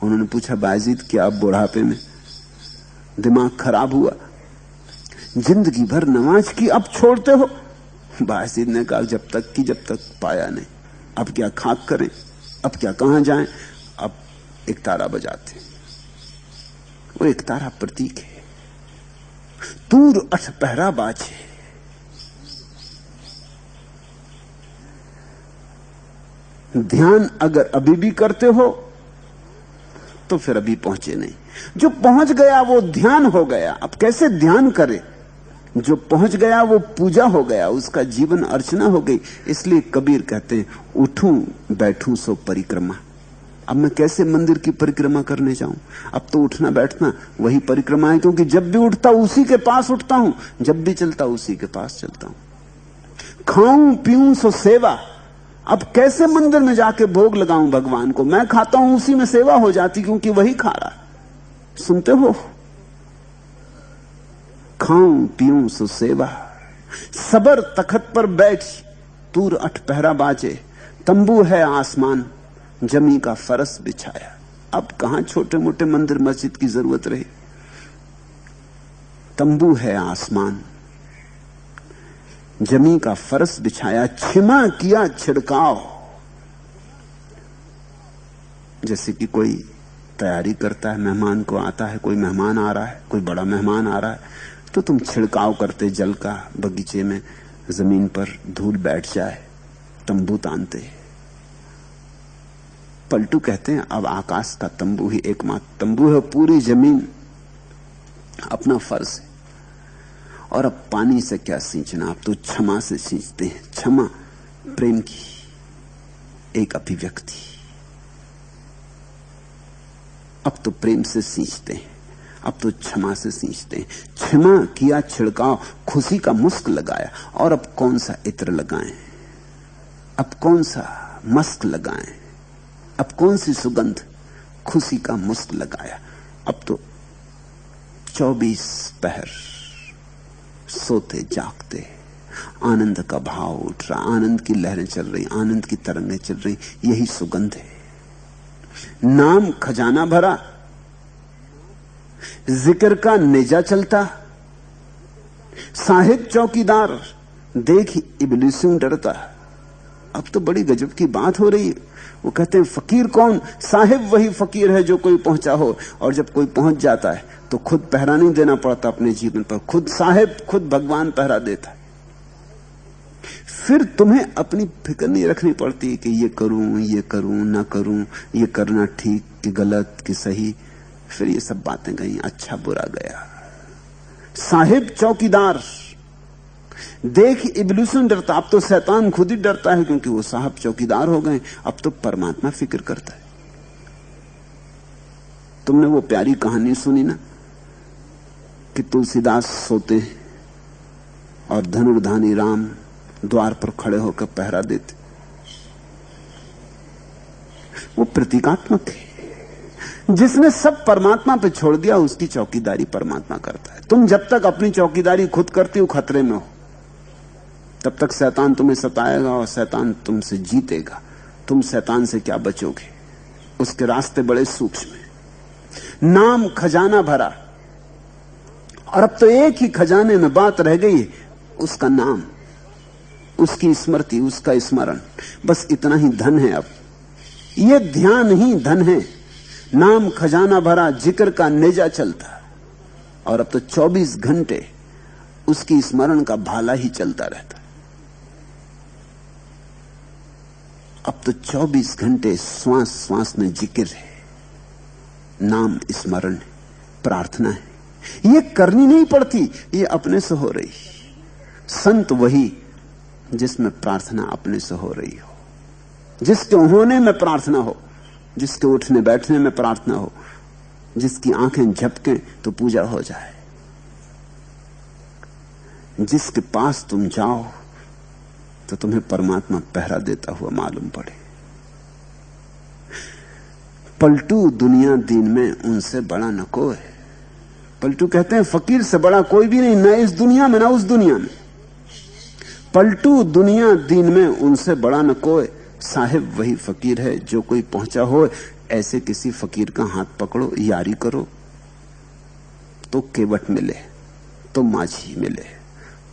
उन्होंने पूछा, बायजीद क्या आप बुढ़ापे में दिमाग खराब हुआ, जिंदगी भर नमाज की, अब छोड़ते हो? बायजीद ने कहा, जब तक पाया नहीं, अब क्या खाक करें, अब क्या कहां जाएं, अब एक तारा बजाते। वो एक तारा प्रतीक है। तूर 8 पहरा बाजे। ध्यान अगर अभी भी करते हो तो फिर अभी पहुंचे नहीं। जो पहुंच गया वो ध्यान हो गया। अब कैसे ध्यान करे? जो पहुंच गया वो पूजा हो गया, उसका जीवन अर्चना हो गई। इसलिए कबीर कहते हैं, उठूं बैठूं सो परिक्रमा। अब मैं कैसे मंदिर की परिक्रमा करने जाऊं? अब तो उठना बैठना वही परिक्रमा है, क्योंकि जब भी उठता उसी के पास उठता हूं, जब भी चलता उसी के पास चलता हूं। खाऊं पीऊं सो सेवा। अब कैसे मंदिर में जाके भोग लगाऊं भगवान को? मैं खाता हूं, उसी में सेवा हो जाती, क्योंकि वही खा रहा। सुनते हो? खाऊं पीऊं सो सेवा। सबर तखत पर बैठ, तूर 8 पहरा बाजे। तंबू है आसमान, जमी का फरस बिछाया। अब कहां छोटे मोटे मंदिर मस्जिद की जरूरत रही। तंबू है आसमान, जमी का फरस बिछाया। छिमा किया छिड़काव। जैसे कि कोई तैयारी करता है, मेहमान को आता है, कोई मेहमान आ रहा है, कोई बड़ा मेहमान आ रहा है, तो तुम छिड़काव करते जल का, बगीचे में जमीन पर धूल बैठ जाए, तंबू तानते। पलटू कहते हैं, अब आकाश का तंबू ही एकमात्र तंबू है, पूरी जमीन अपना फर्ज है। और अब पानी से क्या सींचना, अब तो क्षमा से सींचते हैं। क्षमा प्रेम की एक अभिव्यक्ति। अब तो प्रेम से सींचते हैं, अब तो क्षमा से सींचते हैं। क्षमा किया छिड़काव, खुशी का मुस्क लगाया। और अब कौन सा इत्र लगाएं, अब कौन सा मस्क लगाएं, अब कौन सी सुगंध? खुशी का मुस्क लगाया। अब तो 24 पहर सोते जागते आनंद का भाव उठ रहा, आनंद की लहरें चल रही, आनंद की तरंगें चल रही। यही सुगंध है। नाम खजाना भरा, जिक्र का नेजा चलता, साहिब चौकीदार, देख इब्लीसों डरता। अब तो बड़ी गजब की बात हो रही है। वो कहते हैं फकीर कौन? साहिब वही फकीर है जो कोई पहुंचा हो, और जब कोई पहुंच जाता है तो खुद पहरा नहीं देना पड़ता अपने जीवन पर, खुद साहिब, खुद भगवान पहरा देता है। फिर तुम्हें अपनी फिक्र नहीं रखनी पड़ती कि ये करूं ना करूं, ये करना ठीक कि गलत कि सही। फिर ये सब बातें गई, अच्छा बुरा गया। साहिब चौकीदार, देख इब्लीसों डरता। अब तो शैतान खुद ही डरता है, क्योंकि वो साहब चौकीदार हो गए। अब तो परमात्मा फिक्र करता है। तुमने वो प्यारी कहानी सुनी ना कि तुलसीदास सोते हैं और धनुर्धानी राम द्वार पर खड़े होकर पहरा देते। वो प्रतीकात्मक है। जिसने सब परमात्मा पे छोड़ दिया, उसकी चौकीदारी परमात्मा करता है। तुम जब तक अपनी चौकीदारी खुद करती हो खतरे में हो, तब तक शैतान तुम्हें सताएगा और शैतान तुमसे जीतेगा। तुम शैतान से क्या बचोगे? उसके रास्ते बड़े सूक्ष्म हैं। नाम खजाना भरा, और अब तो एक ही खजाने में बात रह गई है, उसका नाम, उसकी स्मृति, उसका स्मरण। बस इतना ही धन है। अब ये ध्यान ही धन है। नाम खजाना भरा, जिक्र का नेजा चलता, और अब तो 24 घंटे उसकी स्मरण का भाला ही चलता रहता। अब तो 24 घंटे श्वास श्वास में जिक्र है, नाम स्मरण है, प्रार्थना है। ये करनी नहीं पड़ती, ये अपने से हो रही। संत वही जिसमें प्रार्थना अपने से हो रही हो, जिसके होने में प्रार्थना हो, जिसके उठने बैठने में प्रार्थना हो, जिसकी आंखें झपकें तो पूजा हो जाए, जिसके पास तुम जाओ तो तुम्हें परमात्मा पहरा देता हुआ मालूम पड़े। पलटू दुनिया दीन में उनसे बड़ा न कोई। पलटू कहते हैं फकीर से बड़ा कोई भी नहीं, न इस दुनिया में न उस दुनिया में। पलटू दुनिया दीन में उनसे बड़ा न कोई, साहिब वही फकीर है जो कोई पहुंचा हो। ऐसे किसी फकीर का हाथ पकड़ो, यारी करो, तो केवट मिले, तो माझी मिले,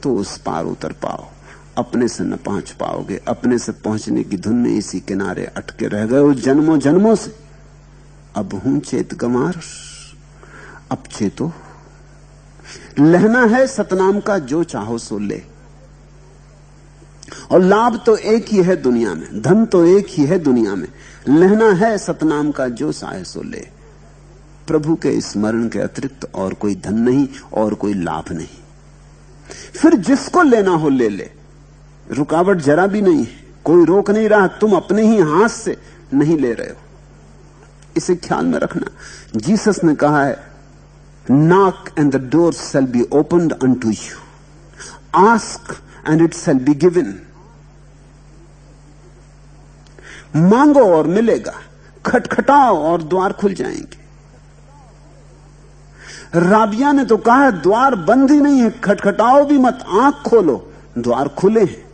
तो उस पार उतर पाओ। अपने से न पहुंच पाओगे। अपने से पहुंचने की धुन में इसी किनारे अटके रह गए हो जन्मों जन्मों से। अब हूं चेत गंवार, अब चेतो। लहना है सतनाम का, जो चाहो सो ले। और लाभ तो एक ही है दुनिया में, धन तो एक ही है दुनिया में। लहना है सतनाम का, जो चाहे सो ले। प्रभु के स्मरण के अतिरिक्त और कोई धन नहीं, और कोई लाभ नहीं। फिर जिसको लेना हो ले ले, रुकावट जरा भी नहीं है, कोई रोक नहीं रहा। तुम अपने ही हाथ से नहीं ले रहे हो, इसे ख्याल में रखना। जीसस ने कहा है, knock and the door shall be opened unto you, ask and it shall be given। मांगो और मिलेगा, खटखटाओ और द्वार खुल जाएंगे। राबिया ने तो कहा द्वार बंद ही नहीं है, खटखटाओ भी मत, आंख खोलो, द्वार खुले हैं।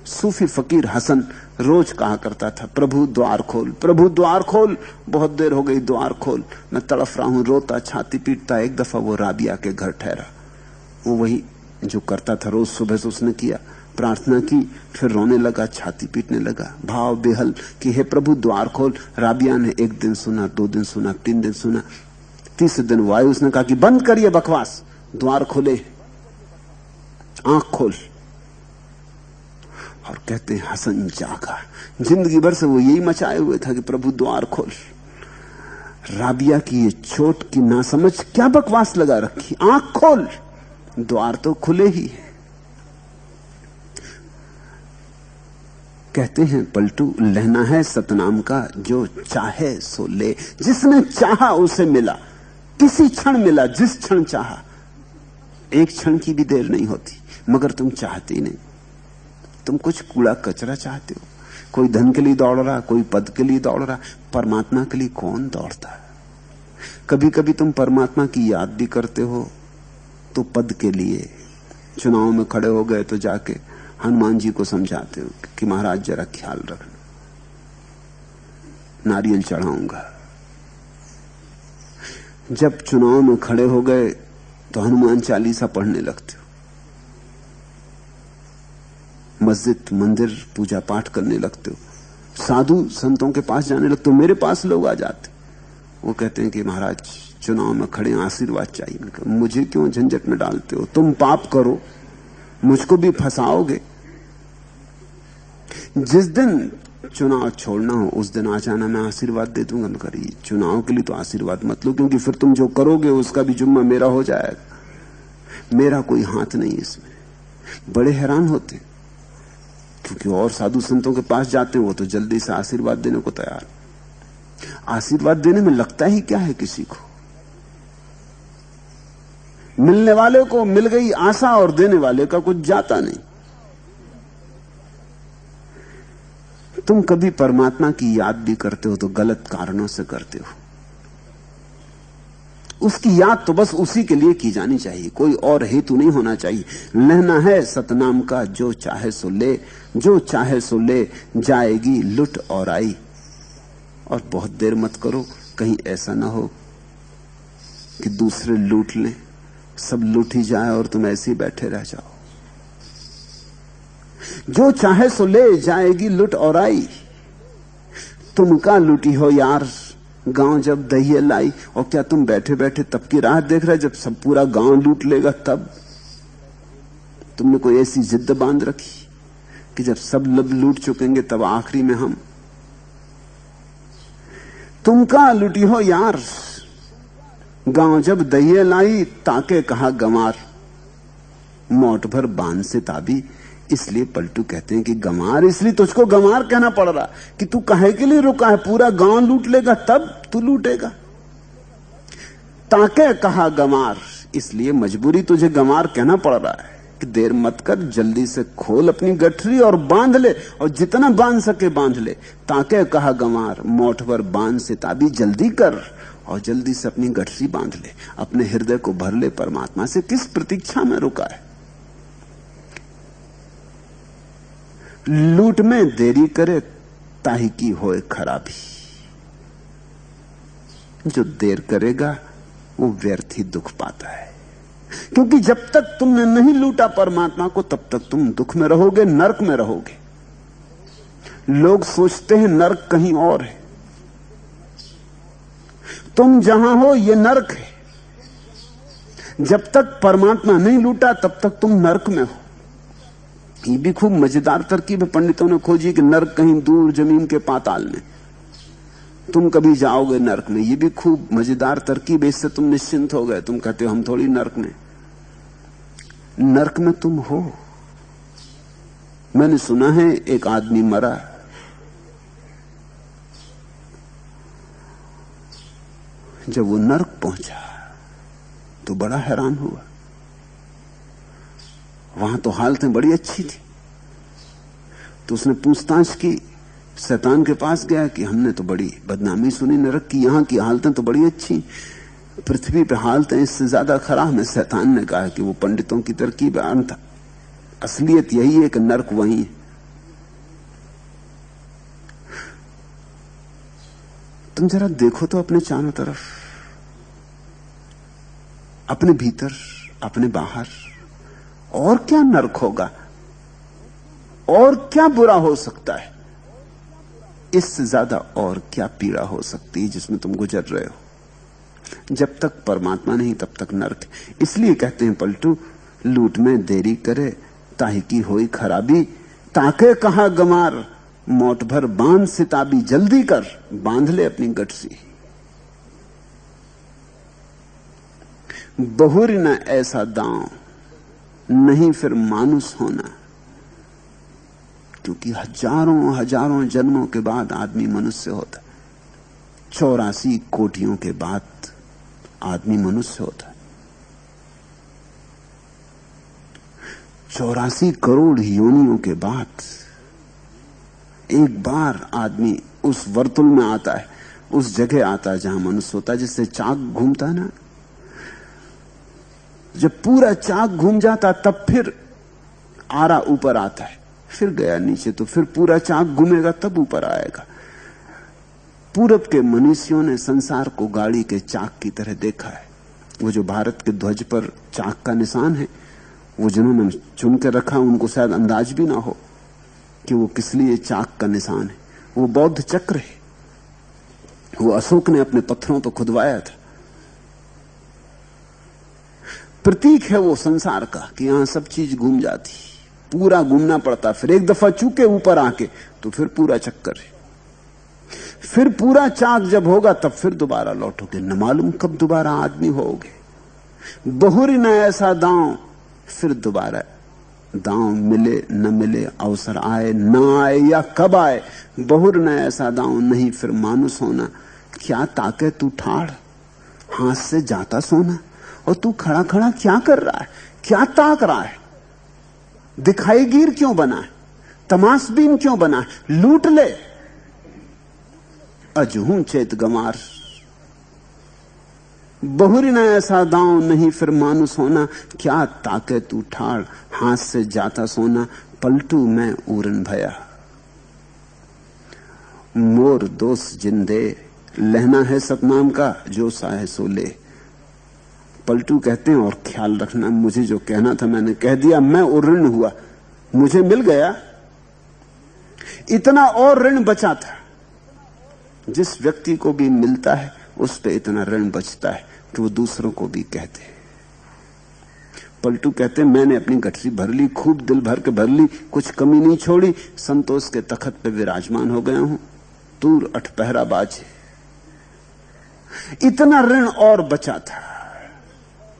सूफी फकीर हसन रोज कहा करता था, प्रभु द्वार खोल, प्रभु द्वार खोल। बहुत देर हो गई, द्वार खोल, मैं तड़फ रहा हूं, रोता, छाती पीटता। एक दफा वो राबिया के घर ठहरा। वो वही जो करता था रोज सुबह से उसने किया, प्रार्थना की, फिर रोने लगा, छाती पीटने लगा, भाव बेहल कि हे प्रभु द्वार खोल। राबिया ने 1 दिन सुना, 2 दिन सुना, 3 दिन सुना। तीसरे दिन वायु उसने कहा कि बंद करिए बकवास, द्वार खोले, आंख खोल। और कहते हैं हसन जागा। जिंदगी भर से वो यही मचाए हुए था कि प्रभु द्वार खोल। राबिया की ये चोट की नासमझ क्या बकवास लगा रखी, आंख खोल, द्वार तो खुले ही है। कहते हैं पलटू, लहना है सतनाम का, जो चाहे सो ले। जिसने चाहा उसे मिला, किसी क्षण मिला, जिस क्षण चाहा। एक क्षण की भी देर नहीं होती, मगर तुम चाहती नहीं। तुम कुछ कूड़ा कचरा चाहते हो। कोई धन के लिए दौड़ रहा, कोई पद के लिए दौड़ रहा, परमात्मा के लिए कौन दौड़ता है? कभी कभी तुम परमात्मा की याद भी करते हो तो पद के लिए। चुनाव में खड़े हो गए तो जाके हनुमान जी को समझाते हो कि महाराज जरा ख्याल रखना। नारियल चढ़ाऊंगा। जब चुनाव में खड़े हो गए तो हनुमान चालीसा पढ़ने लगते हो, मस्जिद मंदिर पूजा पाठ करने लगते हो, साधु संतों के पास जाने लगते हो। मेरे पास लोग आ जाते, वो कहते हैं कि महाराज चुनाव में खड़े आशीर्वाद चाहिए। मुझे क्यों झंझट में डालते हो, तुम पाप करो, मुझको भी फंसाओगे। जिस दिन चुनाव छोड़ना हो उस दिन आ जाना, मैं आशीर्वाद दे दूंगा। मैं करिए चुनाव के लिए तो आशीर्वाद मत लो, क्योंकि फिर तुम जो करोगे उसका भी जुम्मा मेरा हो जाएगा, मेरा कोई हाथ नहीं इसमें। बड़े हैरान होते, क्योंकि और साधु संतों के पास जाते हैं वो तो जल्दी से आशीर्वाद देने को तैयार। आशीर्वाद देने में लगता ही क्या है किसी को, मिलने वाले को मिल गई आशा और देने वाले का कुछ जाता नहीं। तुम कभी परमात्मा की याद भी करते हो तो गलत कारणों से करते हो। उसकी याद तो बस उसी के लिए की जानी चाहिए, कोई और हेतु नहीं होना चाहिए। लेना है सतनाम का जो चाहे सो ले, जो चाहे सो ले, जाएगी लुट और आई। और बहुत देर मत करो, कहीं ऐसा ना हो कि दूसरे लूट लें, सब लूट ही जाए और तुम ऐसे ही बैठे रह जाओ। जो चाहे सो ले, जाएगी लुट और आई। तुम का लूटी हो यार, गांव जब दहिए लाई। और क्या तुम बैठे बैठे तब की राह देख रहे, जब सब पूरा गांव लूट लेगा तब? तुमने कोई ऐसी जिद बांध रखी कि जब सब लब लूट चुकेंगे तब आखिरी में हम? तुम का लूटी हो यार, गांव जब दहिए लाई, ताके कहा गंवार, मोट भर बांध से ताबी। इसलिए पलटू कहते हैं कि गंवार, इसलिए तुझको गंवार कहना पड़ रहा कि तू काहे के लिए रुका है, पूरा गांव लूट लेगा तब तू लूटेगा। ताके कहा गंवार, इसलिए मजबूरी तुझे गंवार कहना पड़ रहा है कि देर मत कर, जल्दी से खोल अपनी गठरी और बांध ले, और जितना बांध सके बांध ले। ताके कहा गंवार, मोठ भर बांध से ताबी, जल्दी कर और जल्दी से अपनी गठरी बांध ले, अपने हृदय को भर ले परमात्मा से। किस प्रतीक्षा में रुका है? लूट में देरी करे ताही की होए खराबी। जो देर करेगा वो व्यर्थ ही दुख पाता है, क्योंकि जब तक तुमने नहीं लूटा परमात्मा को तब तक तुम दुख में रहोगे, नरक में रहोगे। लोग सोचते हैं नरक कहीं और है, तुम जहां हो ये नरक है। जब तक परमात्मा नहीं लूटा तब तक तुम नरक में हो। ये भी खूब मजेदार तरकीब है पंडितों ने खोजी कि नरक कहीं दूर जमीन के पाताल में, तुम कभी जाओगे नरक में। ये भी खूब मजेदार तरकीब है, इससे तुम निश्चिंत हो गए। तुम कहते हो हम थोड़ी नरक में, नरक में तुम हो। मैंने सुना है एक आदमी मरा, जब वो नरक पहुंचा तो बड़ा हैरान हुआ। वहां तो हालतें बड़ी अच्छी थी, तो उसने पूछताछ की, शैतान के पास गया कि हमने तो बड़ी बदनामी सुनी नरक की, यहां की हालतें तो बड़ी अच्छी, पृथ्वी पे हालतें इससे ज्यादा खराब है। शैतान ने कहा कि वो पंडितों की तरकीब है, अंत असलियत यही है कि नरक वही है। तुम जरा देखो तो अपने चारों तरफ, अपने भीतर, अपने बाहर, और क्या नरक होगा, और क्या बुरा हो सकता है, इससे ज्यादा और क्या पीड़ा हो सकती है जिसमें तुम गुजर रहे हो। जब तक परमात्मा नहीं तब तक नरक। इसलिए कहते हैं पलटू, लूट में देरी करे ताही की होई खराबी। ताके कहा गमार, मोट भर बांध सिताबी, जल्दी कर बांध ले अपनी गठरी। बहुरी न ऐसा दांव, नहीं फिर मानुस होना। क्योंकि हजारों हजारों जन्मों के बाद आदमी मनुष्य होता, 84 कोटियों के बाद आदमी मनुष्य होता, 84 करोड़ योनियों के बाद एक बार आदमी उस वर्तुल में आता है, उस जगह आता है जहां मनुष्य होता है। जिससे चाक घूमता है ना, जब पूरा चाक घूम जाता तब फिर आरा ऊपर आता है, फिर गया नीचे, तो फिर पूरा चाक घूमेगा तब ऊपर आएगा। पूरब के मनीषियों ने संसार को गाड़ी के चाक की तरह देखा है। वो जो भारत के ध्वज पर चाक का निशान है, वो जिन्होंने चुन के रखा उनको शायद अंदाज भी ना हो कि वो किस लिए चाक का निशान है। वो बौद्ध चक्र है, वो अशोक ने अपने पत्थरों पर खुदवाया था। प्रतीक है वो संसार का कि यहां सब चीज घूम जाती, पूरा घूमना पड़ता, फिर एक दफा चूके ऊपर आके तो फिर पूरा चक्कर है, फिर पूरा चाक जब होगा तब फिर दोबारा लौटोगे, न मालूम कब दोबारा आदमी होगे। बहुरी न ऐसा दांव, फिर दोबारा दांव मिले न मिले, अवसर आए न आए या कब आए, बहुर न ऐसा दांव नहीं फिर मानुस होना। क्या ताके तू ठाड़, हाथ से जाता सोना, और तू खड़ा खड़ा क्या कर रहा है, क्या ताक रहा है, दिखाई गिर क्यों बना है, तमाशबीन क्यों बना है, लूट ले अजहू चेत गमार। बहुरी न ऐसा दांव नहीं फिर मानुस होना, क्या ताके तू ठाड़, हाथ से जाता सोना, पलटू मैं उरन भया। मोर दोस्त जिंदे, लहना है सतनाम का, जो सा है सो ले। पलटू कहते हैं, और ख्याल रखना, मुझे जो कहना था मैंने कह दिया, मैं उऋण हुआ, मुझे मिल गया। इतना और ऋण बचा था। जिस व्यक्ति को भी मिलता है उस पे इतना ऋण बचता है कि वो दूसरों को भी कहते हैं। पलटू कहते हैं, मैंने अपनी गठरी भर ली, खूब दिल भर के भर ली, कुछ कमी नहीं छोड़ी, संतोष के तखत पे विराजमान हो गया हूं, तूर अठपहरा बाजे। इतना ऋण और बचा था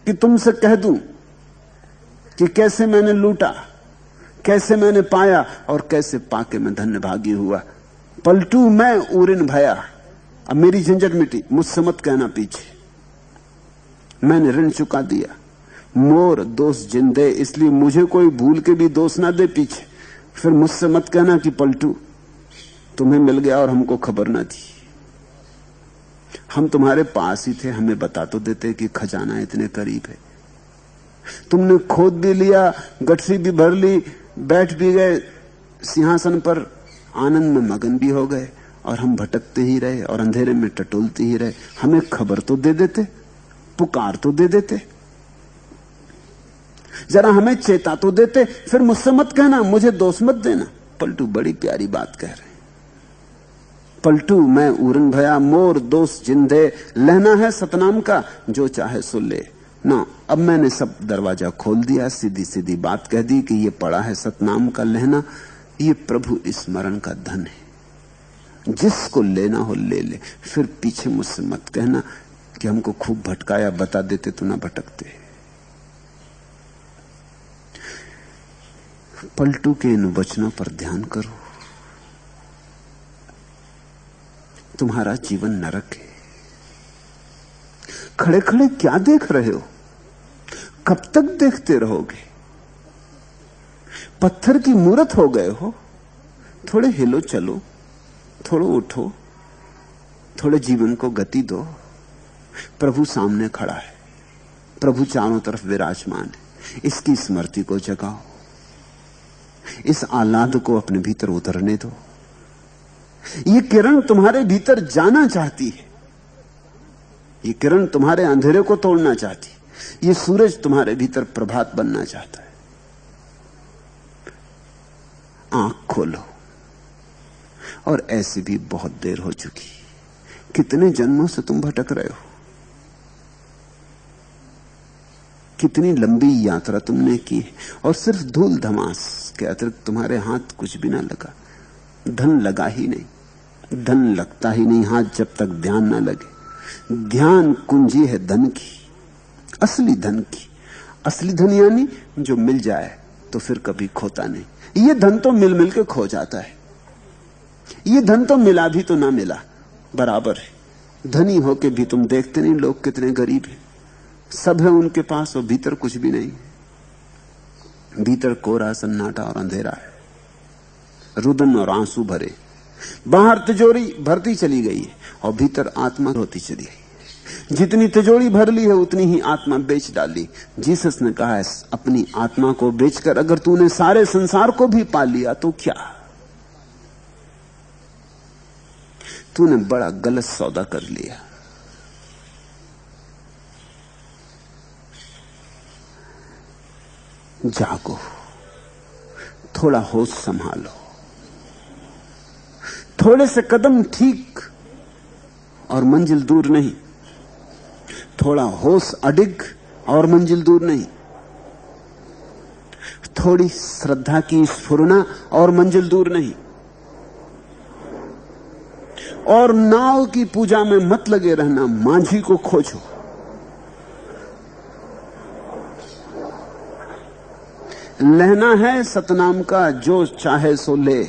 कि तुमसे कह दूं कि कैसे मैंने लूटा, कैसे मैंने पाया, और कैसे पाके मैं धन्यभागी हुआ। पलटू मैं उरिन भया, अब मेरी झंझट मिटी, मुझसे मत कहना पीछे, मैंने ऋण चुका दिया। मोर दोस्त जिंदे, इसलिए मुझे कोई भूल के भी दोष ना दे पीछे, फिर मुझसे मत कहना कि पलटू तुम्हें मिल गया और हमको खबर ना थी। हम तुम्हारे पास ही थे, हमें बता तो देते कि खजाना इतने करीब है। तुमने खोद भी लिया, गठरी भी भर ली, बैठ भी गए सिंहासन पर, आनंद में मगन भी हो गए, और हम भटकते ही रहे और अंधेरे में टटोलते ही रहे। हमें खबर तो दे देते, पुकार तो दे देते, जरा हमें चेता तो देते, फिर मुझसे मत कहना, मुझे दोष मत देना। पलटू बड़ी प्यारी बात कह रहे हैं। पलटू मैं उरन भया, मोर दोस्त जिंदे, लहना है सतनाम का, जो चाहे सो ले ना। अब मैंने सब दरवाजा खोल दिया, सीधी सीधी बात कह दी कि ये पड़ा है सतनाम का लहना, ये प्रभु स्मरण का धन है, जिसको लेना हो ले ले। फिर पीछे मुझसे मत कहना कि हमको खूब भटकाया, बता देते तो ना भटकते। पलटू के इन वचनों पर ध्यान करो। तुम्हारा जीवन नरक है। खड़े खड़े क्या देख रहे हो, कब तक देखते रहोगे? पत्थर की मूरत हो गए हो। थोड़े हिलो चलो, थोड़ा उठो, थोड़े जीवन को गति दो। प्रभु सामने खड़ा है, प्रभु चारों तरफ विराजमान है। इसकी स्मृति को जगाओ, इस आह्लाद को अपने भीतर उतरने दो। ये किरण तुम्हारे भीतर जाना चाहती है, ये किरण तुम्हारे अंधेरे को तोड़ना चाहती है, ये सूरज तुम्हारे भीतर प्रभात बनना चाहता है। आंख खोलो। और ऐसी भी बहुत देर हो चुकी, कितने जन्मों से तुम भटक रहे हो, कितनी लंबी यात्रा तुमने की, और सिर्फ धूल धमास के अतिरिक्त तुम्हारे हाथ कुछ भी ना लगा। धन लगा ही नहीं, धन लगता ही नहीं हाथ जब तक ध्यान ना लगे। ध्यान कुंजी है धन की, असली धन की। असली धन यानी जो मिल जाए तो फिर कभी खोता नहीं। ये धन तो मिल मिल के खो जाता है, ये धन तो मिला भी तो ना मिला बराबर है। धनी होके भी तुम देखते नहीं लोग कितने गरीब हैं, सब है उनके पास और भीतर कुछ भी नहीं। भीतर कोरा सन्नाटा और अंधेरा है, रुदन और आंसू भरे। बाहर तिजोरी भरती चली गई है और भीतर आत्मा होती चली गई। जितनी तिजोरी भर ली है उतनी ही आत्मा बेच डाली। जीसस ने कहा है, अपनी आत्मा को बेचकर अगर तूने सारे संसार को भी पा लिया तो क्या? तूने बड़ा गलत सौदा कर लिया। जागो, थोड़ा होश संभालो, थोड़े से कदम ठीक और मंजिल दूर नहीं, थोड़ा होश अडिग और मंजिल दूर नहीं, थोड़ी श्रद्धा की स्फुरना और मंजिल दूर नहीं। और नाव की पूजा में मत लगे रहना, मांझी को खोजो। लहना है सतनाम का, जो चाहे सो ले।